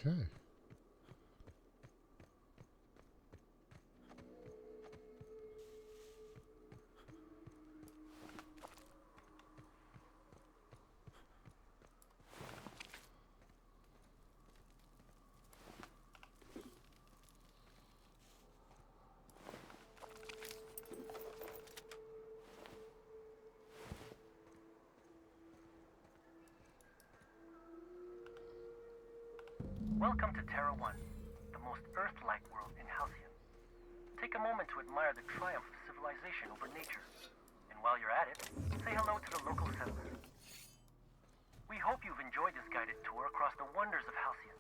Okay. Welcome to Terra 1, the most Earth-like world in Halcyon. Take a moment to admire the triumph of civilization over nature. And while you're at it, say hello to the local settlers. We hope you've enjoyed this guided tour across the wonders of Halcyon.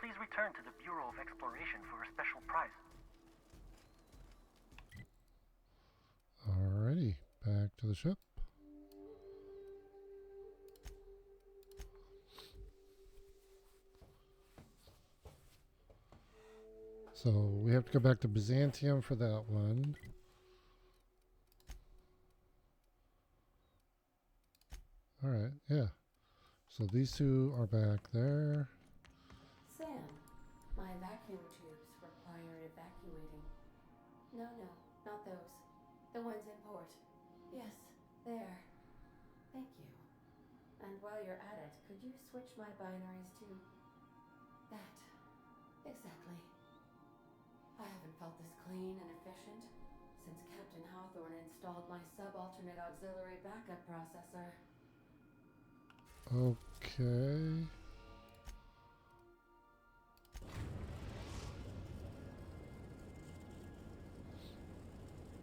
Please return to the Bureau of Exploration for a special prize. Alrighty, back to the ship. So we have to go back to Byzantium for that one. Alright, yeah. So these two are back there. Sam, my vacuum tubes require evacuating. No, not those. The ones in port. Yes, there. Thank you. And while you're at it, could you switch my binaries to that? Exactly. I haven't felt this clean and efficient since Captain Hawthorne installed my subalternate auxiliary backup processor. Okay.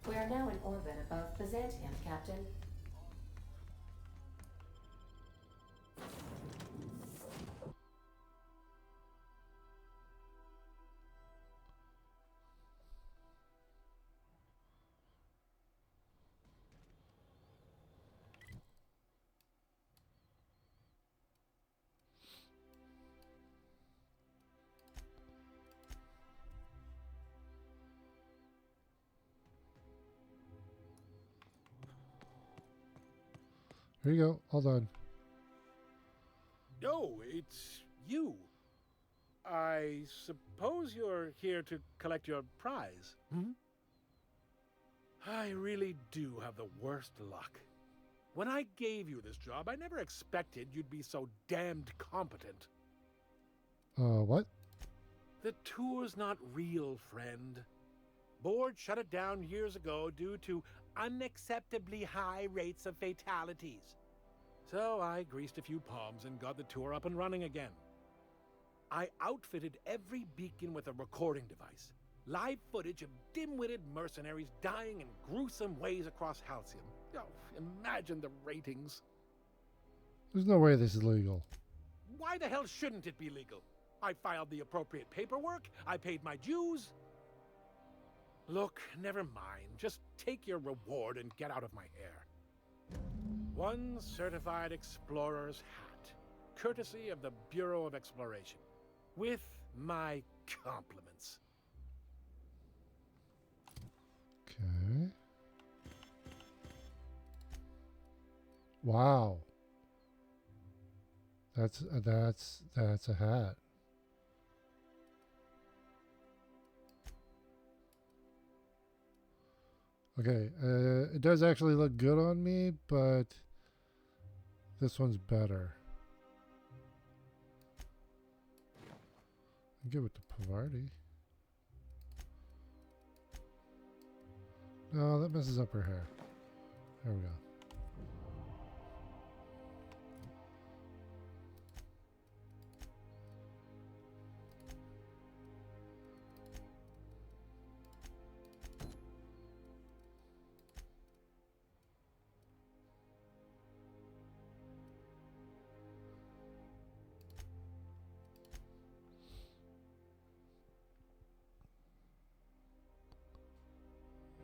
We are now in orbit above Byzantium, Captain. Here you go. All done. Oh, it's you. I suppose you're here to collect your prize, hmm? I really do have the worst luck. When I gave you this job, I never expected you'd be so damned competent. What? The tour's not real, friend. Board shut it down years ago due to unacceptably high rates of fatalities. So I greased a few palms and got the tour up and running again. I outfitted every beacon with a recording device. Live footage of dim-witted mercenaries dying in gruesome ways across Halcyon. Oh, imagine the ratings. There's no way this is legal. Why the hell shouldn't it be legal? I filed the appropriate paperwork. I paid my dues. Look, never mind. Just take your reward and get out of my hair. One certified explorer's hat, courtesy of the Bureau of Exploration, with my compliments. Okay. Wow. That's a hat. Okay, it does actually look good on me, but this one's better. I'll give it to Pavarti. No, that messes up her hair. There we go.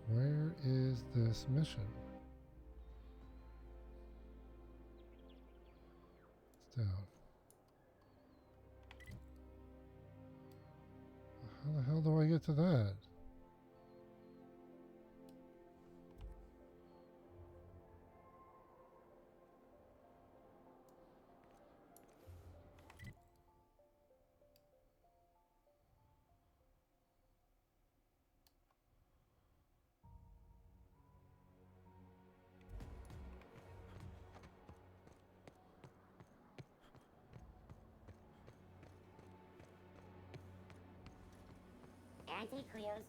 Where is this mission? It's down. How the hell do I get to that? Auntie Cleo's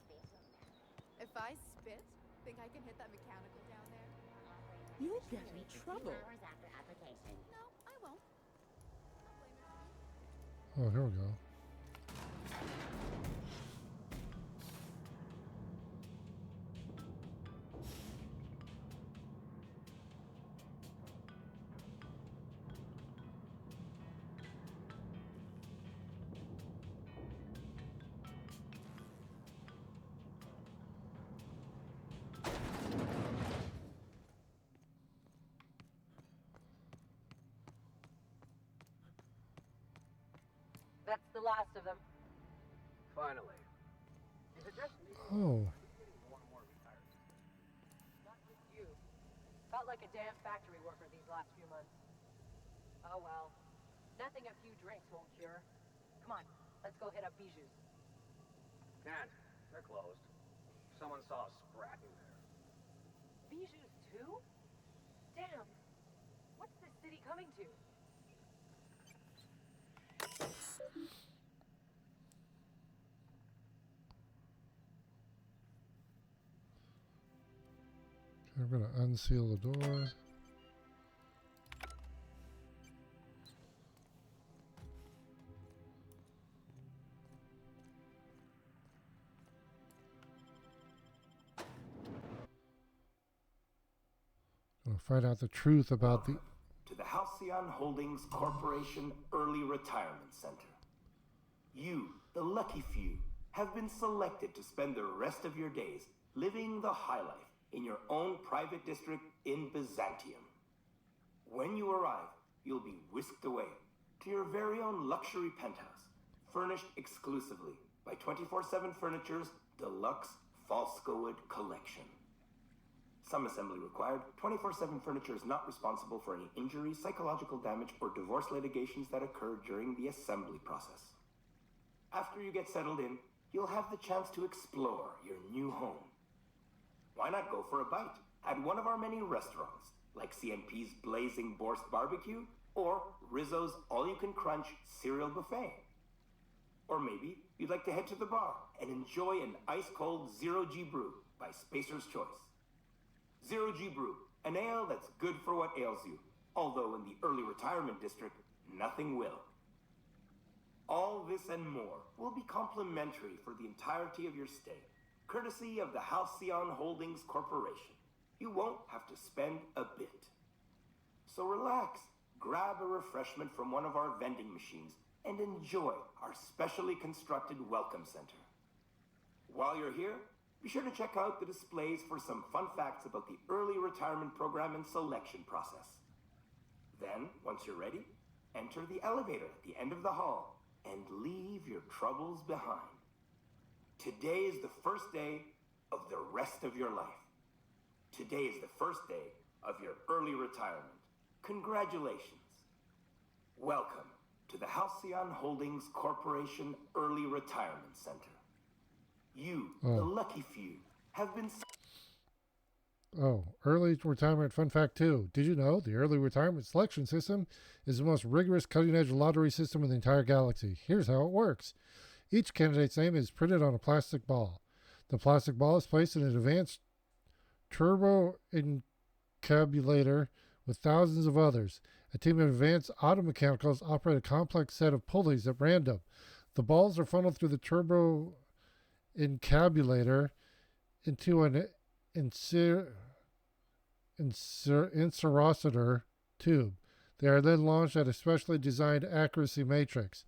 If I spit, think I can hit that mechanical down there? You'll get in trouble. hours after application. No, I won't. Oh, here we go. That's the last of them. Finally. Is it just me? Oh. Not just you. Felt like a damn factory worker these last few months. Oh well. Nothing a few drinks won't cure. Come on, let's go hit up Bijou's. Can't. They're closed. Someone saw us scrapping there. Bijou's too? Damn. What's this city coming to? I'm going to unseal the door. We'll find out the truth about the... To the Halcyon Holdings Corporation Early Retirement Center. You, the lucky few, have been selected to spend the rest of your days living the high life in your own private district in Byzantium. When you arrive, you'll be whisked away to your very own luxury penthouse, furnished exclusively by 24/7 Furniture's deluxe Falscowood collection. Some assembly required. 24/7 Furniture is not responsible for any injury, psychological damage, or divorce litigations that occur during the assembly process. After you get settled in, you'll have the chance to explore your new home. Why not go for a bite at one of our many restaurants, like CNP's Blazing Borscht Barbecue or Rizzo's All-You-Can-Crunch Cereal Buffet? Or maybe you'd like to head to the bar and enjoy an ice-cold Zero-G Brew by Spacer's Choice. Zero-G Brew, an ale that's good for what ails you, although in the early retirement district, nothing will. All this and more will be complimentary for the entirety of your stay, courtesy of the Halcyon Holdings Corporation. You won't have to spend a bit. So relax, grab a refreshment from one of our vending machines, and enjoy our specially constructed welcome center. While you're here, be sure to check out the displays for some fun facts about the early retirement program and selection process. Then, once you're ready, enter the elevator at the end of the hall and leave your troubles behind. Today is the first day of the rest of your life. Today is the first day of your early retirement. Congratulations. Welcome to the Halcyon Holdings Corporation Early Retirement Center. You, the lucky few, have been... Early retirement fun fact 2. Did you know the early retirement selection system is the most rigorous cutting-edge lottery system in the entire galaxy? Here's how it works. Each candidate's name is printed on a plastic ball. The plastic ball is placed in an advanced turbo encabulator with thousands of others. A team of advanced automechanicals operate a complex set of pulleys at random. The balls are funneled through the turbo encabulator into an inserositer tube. They are then launched at a specially designed accuracy matrix.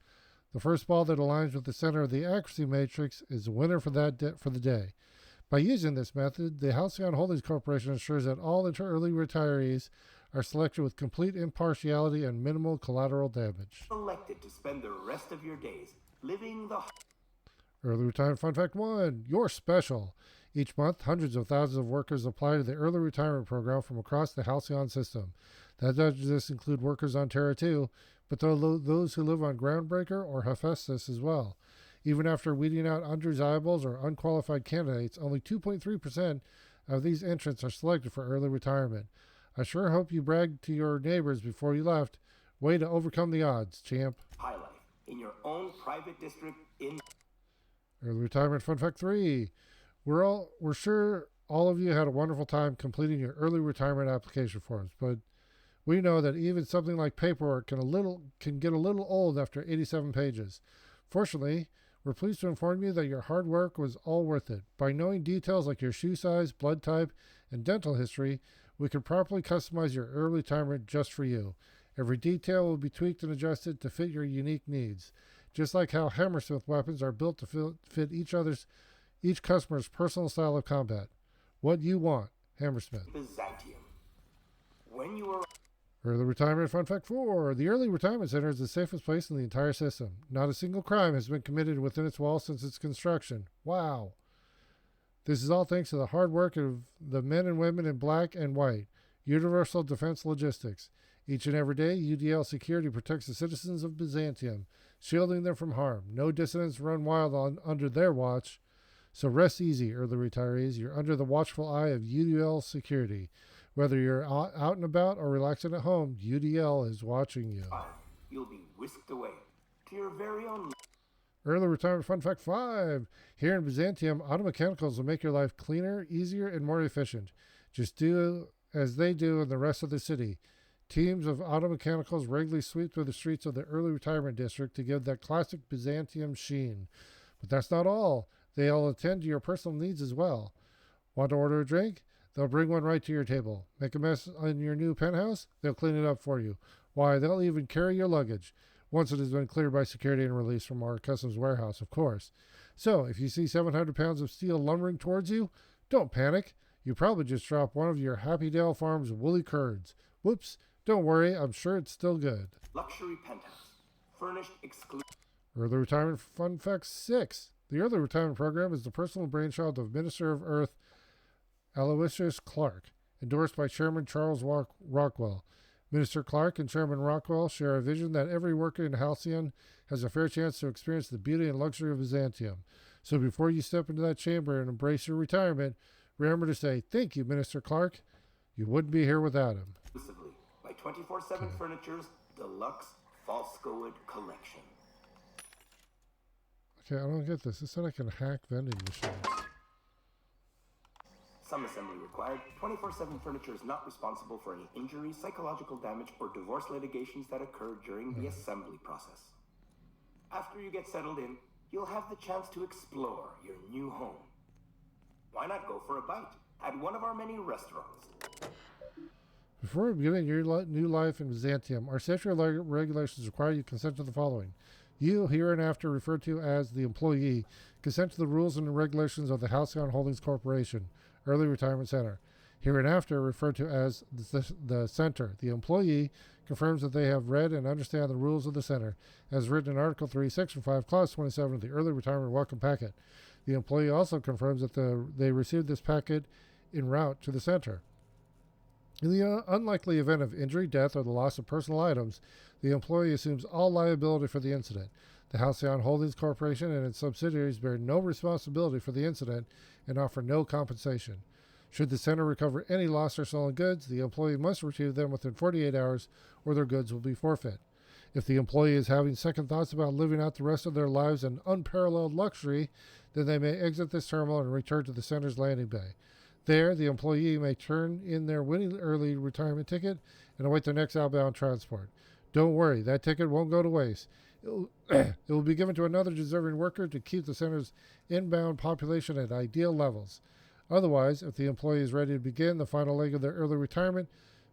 The first ball that aligns with the center of the accuracy matrix is the winner for the day. By using this method, the Halcyon Holdings Corporation ensures that all early retirees are selected with complete impartiality and minimal collateral damage. Selected to spend the rest of your days living the... Early retirement fun fact 1. You're special. Each month, hundreds of thousands of workers apply to the early retirement program from across the Halcyon system. That doesn't just include workers on Terra 2, but those who live on Groundbreaker or Hephaestus as well. Even after weeding out undesirables or unqualified candidates, only 2.3% of these entrants are selected for early retirement. I sure hope you bragged to your neighbors before you left. Way to overcome the odds, champ. Highlight in your own private district in... Early retirement fun fact 3. We're sure all of you had a wonderful time completing your early retirement application forms, but we know that even something like paperwork can get a little old after 87 pages. Fortunately, we're pleased to inform you that your hard work was all worth it. By knowing details like your shoe size, blood type, and dental history, we can properly customize your early retirement just for you. Every detail will be tweaked and adjusted to fit your unique needs. Just like how Hammersmith weapons are built to fit each customer's personal style of combat. What you want, Hammersmith. Byzantium. When you are... Early retirement fun fact 4. The Early Retirement Center is the safest place in the entire system. Not a single crime has been committed within its walls since its construction. Wow. This is all thanks to the hard work of the men and women in black and white. Universal Defense Logistics. Each and every day, UDL Security protects the citizens of Byzantium, shielding them from harm. No dissidents run wild under their watch. So rest easy, early retirees. You're under the watchful eye of UDL Security. Whether you're out and about or relaxing at home, UDL is watching you. You'll be whisked away to your very own... Early retirement fun fact 5. Here in Byzantium, automechanicals will make your life cleaner, easier, and more efficient. Just do as they do in the rest of the city. Teams of automechanicals regularly sweep through the streets of the early retirement district to give that classic Byzantium sheen. But that's not all. They'll attend to your personal needs as well. Want to order a drink? They'll bring one right to your table. Make a mess in your new penthouse? They'll clean it up for you. Why, they'll even carry your luggage, once it has been cleared by security and released from our customs warehouse, of course. So, if you see 700 pounds of steel lumbering towards you, don't panic. You probably just dropped one of your Happydale Farm's woolly curds. Whoops. Don't worry, I'm sure it's still good. Luxury penthouse. Furnished exclusive. Early Retirement Fun Fact 6. The Early Retirement Program is the personal brainchild of Minister of Earth Aloysius Clark, endorsed by Chairman Charles Rockwell. Minister Clark and Chairman Rockwell share a vision that every worker in Halcyon has a fair chance to experience the beauty and luxury of Byzantium. So before you step into that chamber and embrace your retirement, remember to say, "Thank you, Minister Clark." You wouldn't be here without him. Exclusively by 24/7 Furniture's Deluxe Falskoid Collection. Okay, I don't get this. It said I can hack vending machines. Some assembly required. 24/7 Furniture is not responsible for any injury, psychological damage, or divorce litigations that occur during the assembly process. After you get settled in, you'll have the chance to explore your new home. Why not go for a bite at one of our many restaurants? Before beginning your new life in Byzantium, our safety regulations require you consent to the following. You, hereinafter referred to as the employee, consent to the rules and regulations of the Halcyon Holdings Corporation, Early Retirement Center. Hereinafter referred to as the center. The employee confirms that they have read and understand the rules of the center, as written in Article 3, Section 5, Clause 27 of the Early Retirement Welcome Packet. The employee also confirms that they received this packet en route to the center. In the unlikely event of injury, death, or the loss of personal items, the employee assumes all liability for the incident. The Halcyon Holdings Corporation and its subsidiaries bear no responsibility for the incident and offer no compensation. Should the center recover any lost or stolen goods, the employee must retrieve them within 48 hours or their goods will be forfeit. If the employee is having second thoughts about living out the rest of their lives in unparalleled luxury, then they may exit this terminal and return to the center's landing bay. There, the employee may turn in their winning early retirement ticket and await their next outbound transport. Don't worry, that ticket won't go to waste. It will be given to another deserving worker to keep the center's inbound population at ideal levels. Otherwise, if the employee is ready to begin the final leg of their early retirement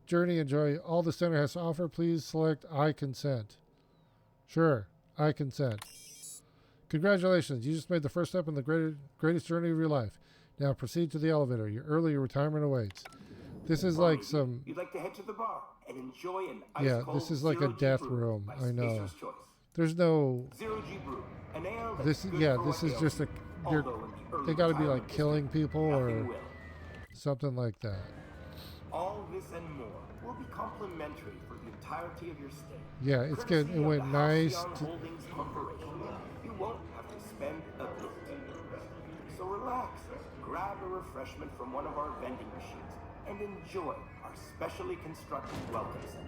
journey, enjoy all the center has to offer, please select I consent. Sure, I consent. Congratulations, you just made the first step in the greatest journey of your life. Now proceed to the elevator. Your early retirement awaits. This is like some... You'd like to head to the bar and enjoy an yeah, this is like a death room. I know. There's no... Zero-G Brew, an ale this is just a... They got to be like killing people or something like that. All this and more will be complimentary for the entirety of your stay. Yeah, it's good. It went nice. Holdings Corporation. You won't have to spend a bit. So relax, grab a refreshment from one of our vending machines, and enjoy our specially constructed welcome center.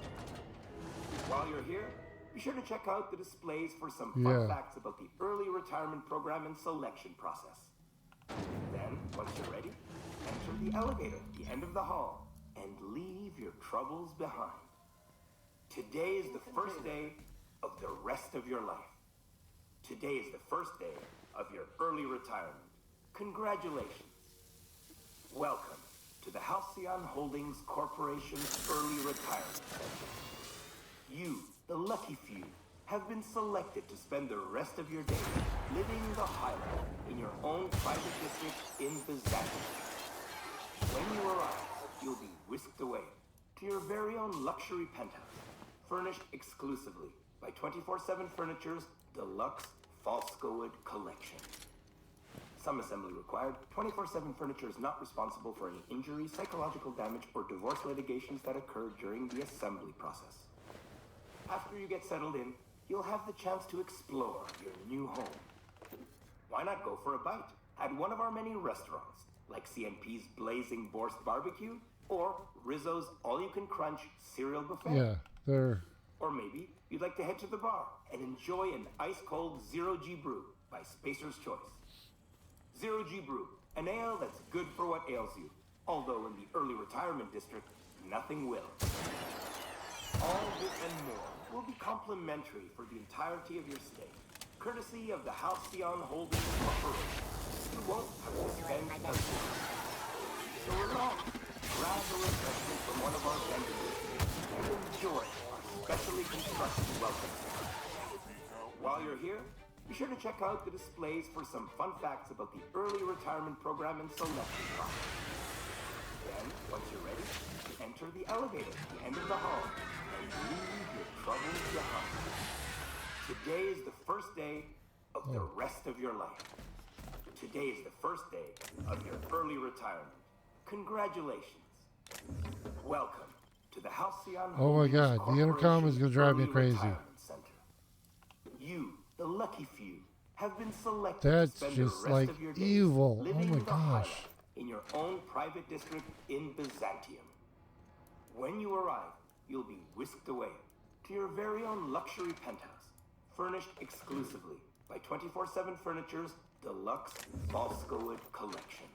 While you're here, be sure to check out the displays for some fun facts about the early retirement program and selection process. Then, once you're ready, enter the elevator at the end of the hall and leave your troubles behind. Today is the first day of the rest of your life. Today is the first day of your early retirement. Congratulations. Welcome to the Halcyon Holdings Corporation's Early Retirement Center. You, the lucky few, have been selected to spend the rest of your days living the high life in your own private district in Byzantium. When you arrive, you'll be whisked away to your very own luxury penthouse, furnished exclusively by 24/7 Furniture's Deluxe Falskoid Collection. Some assembly required. 24/7 Furniture is not responsible for any injury, psychological damage, or divorce litigations that occur during the assembly process. After you get settled in, you'll have the chance to explore your new home. Why not go for a bite at one of our many restaurants, like CNP's Blazing Borscht Barbecue or Rizzo's All-You-Can-Crunch Cereal Buffet? Yeah, they're... Or maybe you'd like to head to the bar and enjoy an ice-cold Zero-G Brew by Spacer's Choice. Zero-G Brew, an ale that's good for what ails you, although in the early retirement district, nothing will. All this and more will be complimentary for the entirety of your stay, courtesy of the Halcyon Holdings Corporation. You won't have to spend a bit. So relax, grab a refreshment from one of our vendors and enjoy our specially constructed welcome center. While you're here, be sure to check out the displays for some fun facts about the early retirement program and selection process. Then, once you're ready, enter the elevator at the end of the hall and leave your troubles behind. Today is the first day of the rest of your life. Today is the first day of your early retirement. Congratulations. Welcome to the Halcyon Oh my God, the intercom is going to drive me Early crazy. Retirement Center. You, the lucky few, have been selected That's to spend just the rest like of your days evil. Oh living my the gosh. highlight in your own private district in Byzantium. When you arrive, you'll be whisked away to your very own luxury penthouse, furnished exclusively by 24/7 Furniture's deluxe Balskawood collection.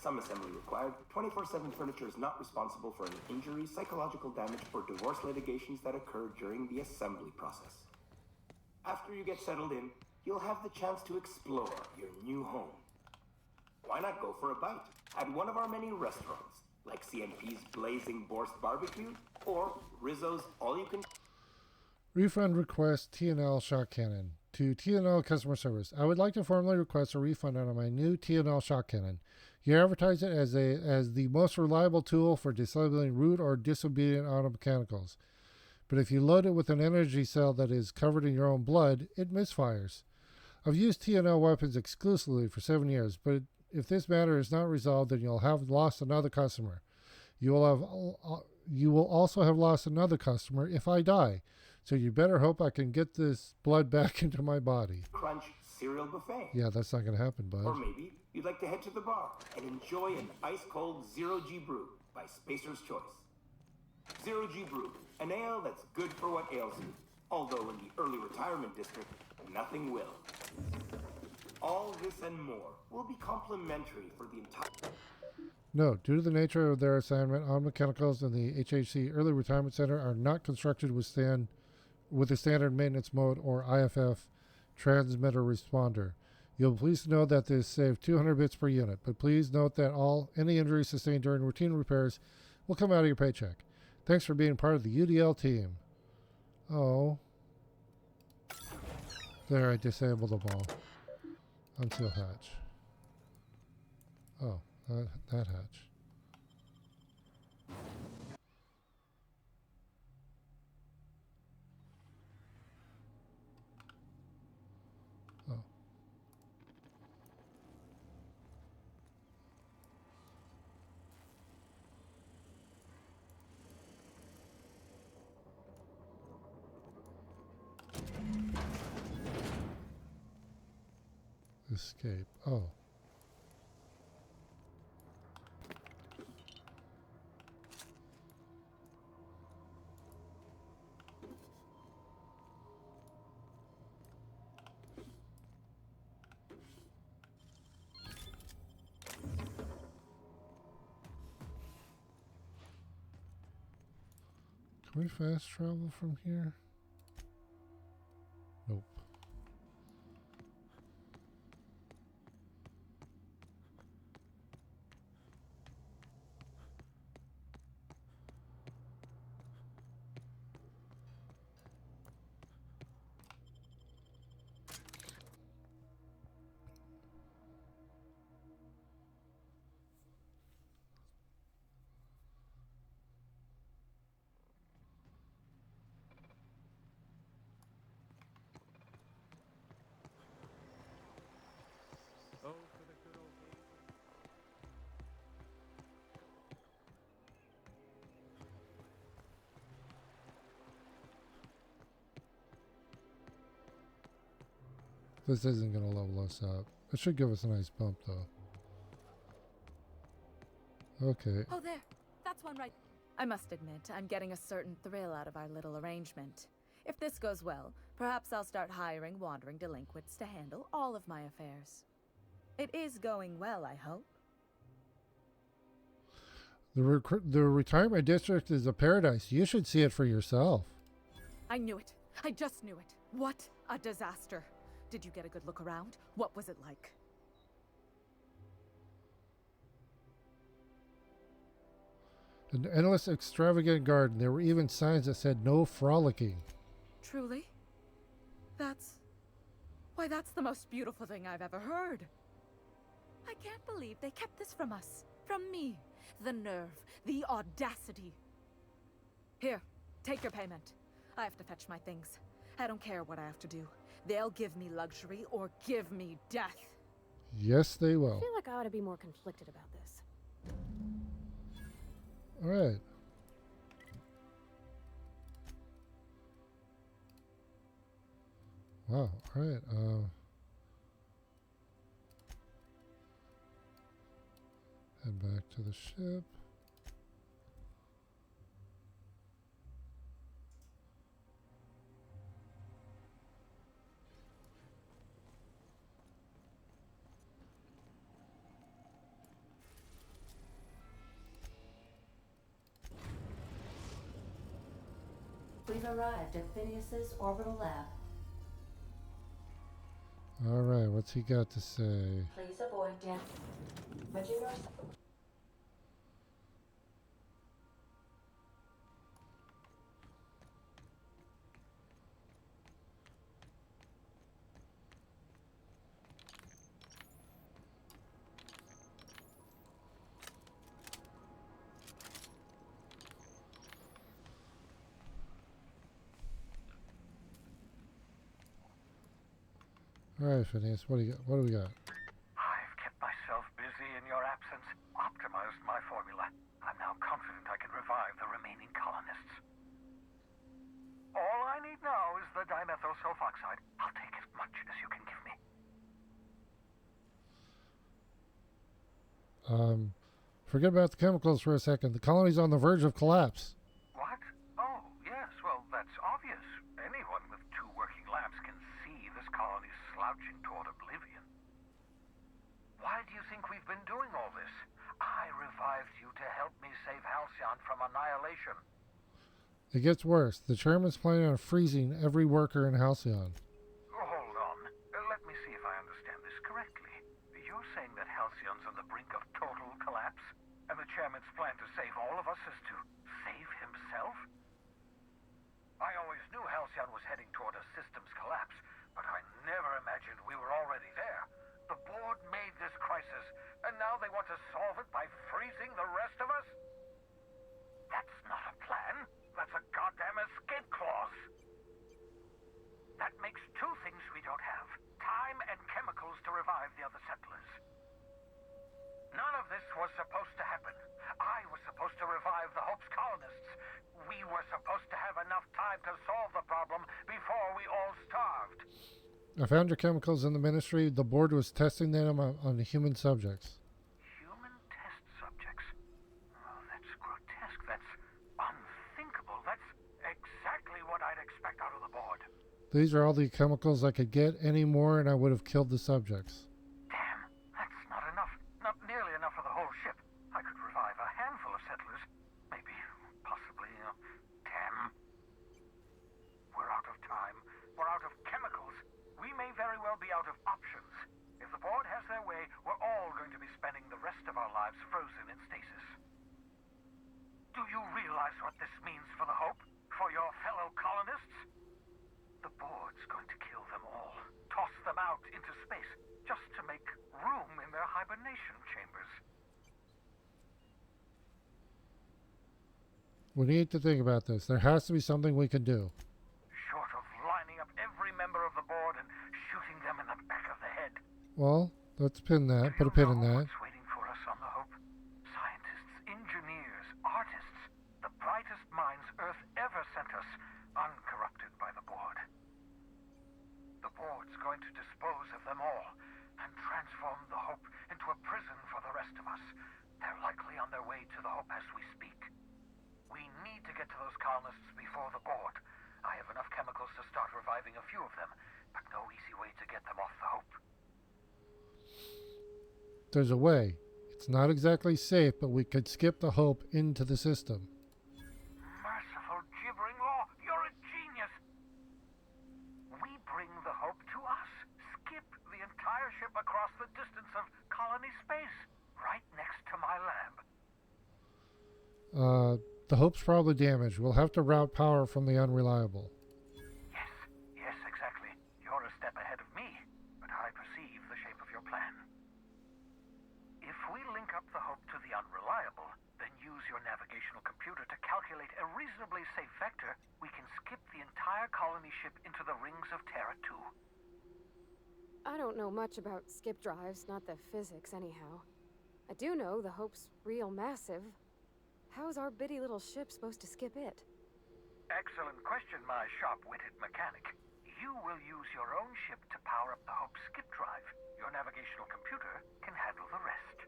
Some assembly required. 24/7 Furniture is not responsible for any injury, psychological damage, or divorce litigations that occur during the assembly process. After you get settled in, you'll have the chance to explore your new home. Why not go for a bite at one of our many restaurants, like CNP's Blazing Borscht Barbecue or Rizzo's All-You-Can... Refund request TNL shot cannon. To TNL customer service, I would like to formally request a refund on my new TNL shot cannon. You advertise it as the most reliable tool for disabling rude or disobedient auto mechanicals. But if you load it with an energy cell that is covered in your own blood, it misfires. I've used TNL weapons exclusively for 7 years, but if this matter is not resolved, then you'll have lost another customer. You will also have lost another customer if I die. So you better hope I can get this blood back into my body. Crunch cereal buffet. Yeah, that's not going to happen, bud. Or maybe you'd like to head to the bar and enjoy an ice-cold Zero-G brew by Spacer's Choice. Zero-G brew, an ale that's good for what ails you. Although in the early retirement district, nothing will. All this and more will be complimentary for the entire... No, due to the nature of their assignment, auto mechanicals in the HHC Early Retirement Center are not constructed with a standard maintenance mode or IFF transmitter responder. You'll be pleased to know that this saved 200 bits per unit, but please note that any injuries sustained during routine repairs will come out of your paycheck. Thanks for being part of the UDL team. Oh. There, I disabled them all. Until hatch. Oh, that hatch. Oh. Escape. Oh. Can we fast travel from here? Nope. Oh, for the good old days. This isn't going to level us up. It should give us a nice bump, though. Okay. Oh, there. That's one right. I must admit, I'm getting a certain thrill out of our little arrangement. If this goes well, perhaps I'll start hiring wandering delinquents to handle all of my affairs. It is going well, I hope. The retirement district is a paradise. You should see it for yourself. I knew it. I just knew it. What a disaster. Did you get a good look around? What was it like? An endless, extravagant garden. There were even signs that said no frolicking. Truly? Why, that's the most beautiful thing I've ever heard. I can't believe they kept this from us. From me. The nerve. The audacity. Here, take your payment. I have to fetch my things. I don't care what I have to do. They'll give me luxury or give me death. Yes, they I will. feel like I ought to be more conflicted about this. All right. Wow. All right. Head back to the ship. We've arrived at Phineas's orbital lab. All right. What's he got to say? Please avoid damage. Major. All right, Phineas. What do we got? I've kept myself busy in your absence, optimized my formula. I'm now confident I can revive the remaining colonists. All I need now is the dimethyl sulfoxide. I'll take as much as you can give me. Forget about the chemicals for a second. The colony's on the verge of collapse. What? Oh, yes, well, that's obvious. Anyone with 2 working labs can see this colony's slouching toward oblivion. Why do you think we've been doing all this? I revived you to help me save Halcyon from annihilation. It gets worse. The chairman's planning on freezing every worker in Halcyon. Hold on. Let me see if I understand this correctly. You're saying that Halcyon's on the brink of total collapse? And the chairman's plan to save all of us is to save himself? I always knew Halcyon was heading toward a systems collapse, but I never imagined we were already there. The board made this crisis, and now they want to solve it by freezing the rest of us? That's not a plan. That's a goddamn escape clause. That makes 2 things we don't have. Time and chemicals to revive the other settlers. None of this was supposed to happen. I was supposed to revive the Hope's colonists. We were supposed to have enough time to solve the problem before we all starved. I found your chemicals in the ministry. The board was testing them on human subjects. Human test subjects? Oh, that's grotesque. That's unthinkable. That's exactly what I'd expect out of the board. These are all the chemicals I could get. Any more and I would have killed the subjects. Damn, that's not enough. Not nearly enough for the whole ship. I could revive a handful of settlers. Maybe, possibly, 10. We're out of time. We're out of chemicals. We may very well be out of options. If the board has their way, we're all going to be spending the rest of our lives frozen in stasis. Do you realize what this means for the Hope? For your fellow colonists? The board's going to kill them all. Toss them out into space, just to make room in their hibernation chambers. We need to think about this. There has to be something we can do. Short of lining up every member of the board and shooting them in the back of the head. Well, let's pin that. Put a pin in that. What's waiting for us on the Hope? Scientists, engineers, artists, the brightest minds Earth ever sent us, uncorrupted by the board. The board's going to dispose of them all and transform the Hope into a prison for the rest of us. They're likely on their way to the Hope as we speak. We need to get to those colonists before the board. I have enough chemicals to start reviving a few of them, but no easy way to get them off the Hope. There's a way. It's not exactly safe, but we could skip the Hope into the system. Merciful gibbering law, you're a genius! We bring the Hope to us. Skip the entire ship across the distance of colony space, right next to my lab. The Hope's probably damaged. We'll have to route power from the Unreliable. Yes, exactly. You're a step ahead of me, but I perceive the shape of your plan. If we link up the Hope to the Unreliable, then use your navigational computer to calculate a reasonably safe vector, we can skip the entire colony ship into the rings of Terra 2. I don't know much about skip drives, not the physics anyhow. I do know the Hope's real massive. How's our bitty little ship supposed to skip it? Excellent question, my sharp-witted mechanic. You will use your own ship to power up the Hope's skip drive. Your navigational computer can handle the rest.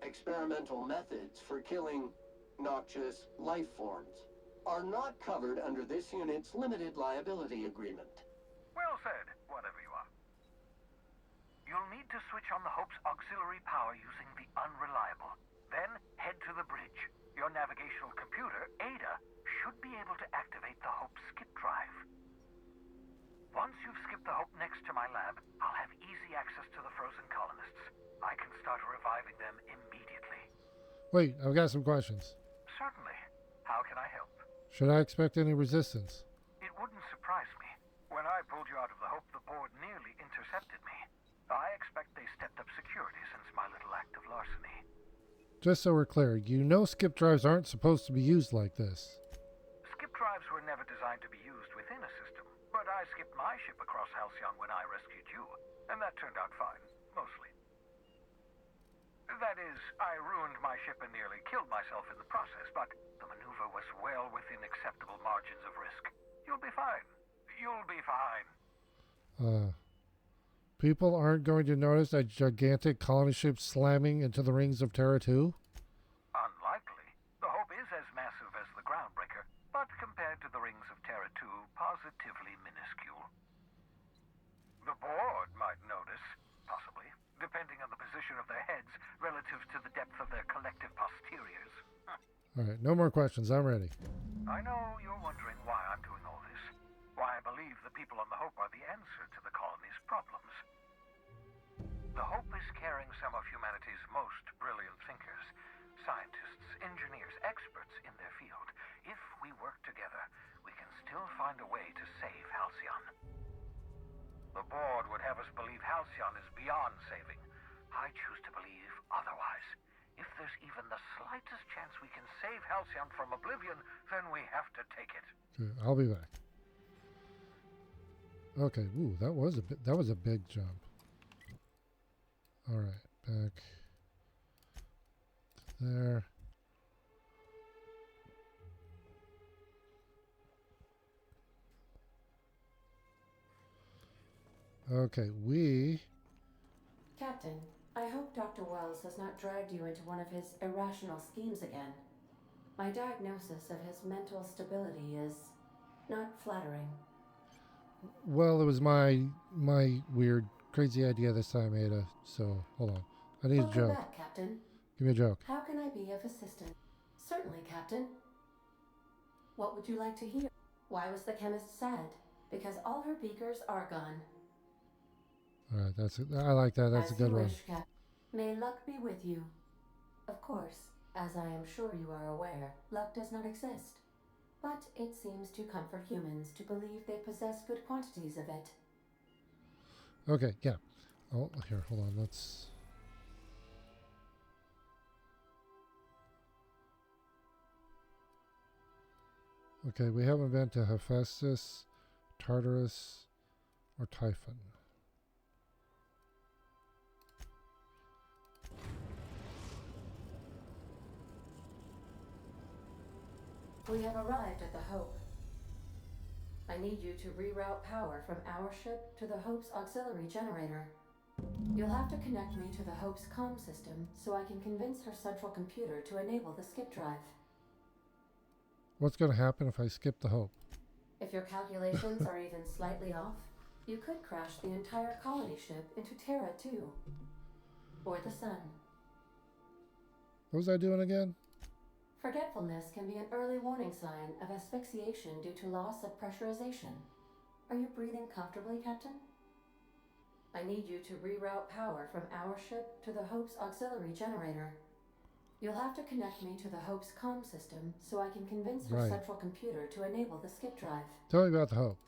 Experimental methods for killing noxious life forms are not covered under this unit's limited liability agreement. Well said, whatever you are. You'll need to switch on the Hope's auxiliary power using the Unreliable. Then head to the bridge. Your navigational computer, Ada, should be able to activate the Hope's skip drive. Once you've skipped the Hope next to my lab, I'll have easy access to the frozen colonists. I can start reviving them immediately. Wait, I've got some questions. Certainly. How can I help? Should I expect any resistance? It wouldn't surprise me. When I pulled you out of the Hope, the board nearly intercepted me. I expect they stepped up security since my little act of larceny. Just so we're clear, you know skip drives aren't supposed to be used like this. Skip drives were never designed to be used within a system, but I skipped my ship across Halcyon when I rescued you, and that turned out fine, mostly. That is, I ruined my ship and nearly killed myself in the process, but the maneuver was well within acceptable margins of risk. You'll be fine. You'll be fine. People aren't going to notice a gigantic colony ship slamming into the rings of Terra 2? Unlikely. The Hope is as massive as the Groundbreaker, but compared to the rings of Terra 2, positively minuscule. The board might notice, possibly, depending on the position of their heads relative to the depth of their collective posteriors. Alright, no more questions. I'm ready. I know you're wondering why I'm doing all this. Why I believe the people on the Hope are the answer to the colony's problems. The Hope is carrying some of humanity's most brilliant thinkers, scientists, engineers, experts in their field. If we work together, we can still find a way to save Halcyon. The board would have us believe Halcyon is beyond saving. I choose to believe otherwise. If there's even the slightest chance we can save Halcyon from oblivion, then we have to take it. Okay, I'll be back. Okay, ooh, that was a big jump. Alright, back there. Okay, Captain, I hope Dr. Wells has not dragged you into one of his irrational schemes again. My diagnosis of his mental stability is not flattering. Well, it was my weird, crazy idea this time, Ada. So, hold on. I need a joke. Welcome back, Captain. Give me a joke. How can I be of assistance? Certainly, Captain. What would you like to hear? Why was the chemist sad? Because all her beakers are gone. Alright, I like that. That's As a good you one. wish, Cap. May luck be with you. Of course, as I am sure you are aware, luck does not exist. But it seems to comfort humans to believe they possess good quantities of it. Okay, yeah. Oh, here, hold on. Let's... Okay, we haven't been to Hephaestus, Tartarus, or Typhon. We have arrived at the Hope. I need you to reroute power from our ship to the Hope's auxiliary generator. You'll have to connect me to the Hope's comm system so I can convince her central computer to enable the skip drive. What's going to happen if I skip the Hope? If your calculations are even slightly off, you could crash the entire colony ship into Terra 2. Or the Sun. What was I doing again? Forgetfulness can be an early warning sign of asphyxiation due to loss of pressurization. Are you breathing comfortably, Captain? I need you to reroute power from our ship to the Hope's auxiliary generator. You'll have to connect me to the Hope's comm system so I can convince her Right. central computer to enable the skip drive. Tell me about the Hope.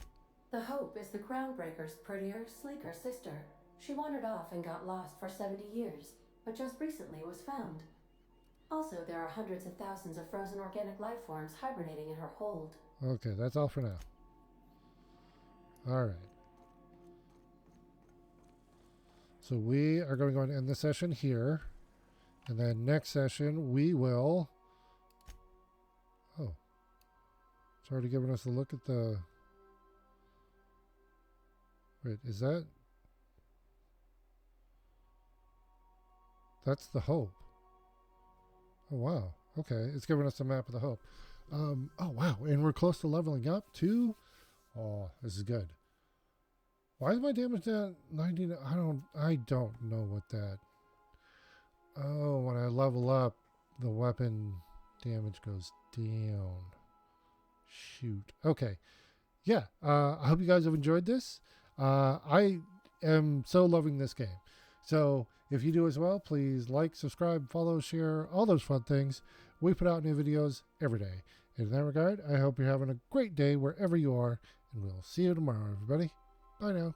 The Hope is the Groundbreaker's prettier, sleeker sister. She wandered off and got lost for 70 years, but just recently was found. Also, there are hundreds of thousands of frozen organic life forms hibernating in her hold. Okay, that's all for now. All right. So we are going to go and end the session here. And then next session, we will... Oh. It's already giving us a look at the... Wait, is that... That's the Hope. Oh, wow. Okay, it's giving us a map of the Hope. Oh, wow. And we're close to leveling up, too? Oh, this is good. Why is my damage at 90? I don't know what that... Oh, when I level up, the weapon damage goes down. Shoot. Okay. Yeah, I hope you guys have enjoyed this. I am so loving this game. So if you do as well, please like, subscribe, follow, share, all those fun things. We put out new videos every day. In that regard, I hope you're having a great day wherever you are, and we'll see you tomorrow, everybody. Bye now.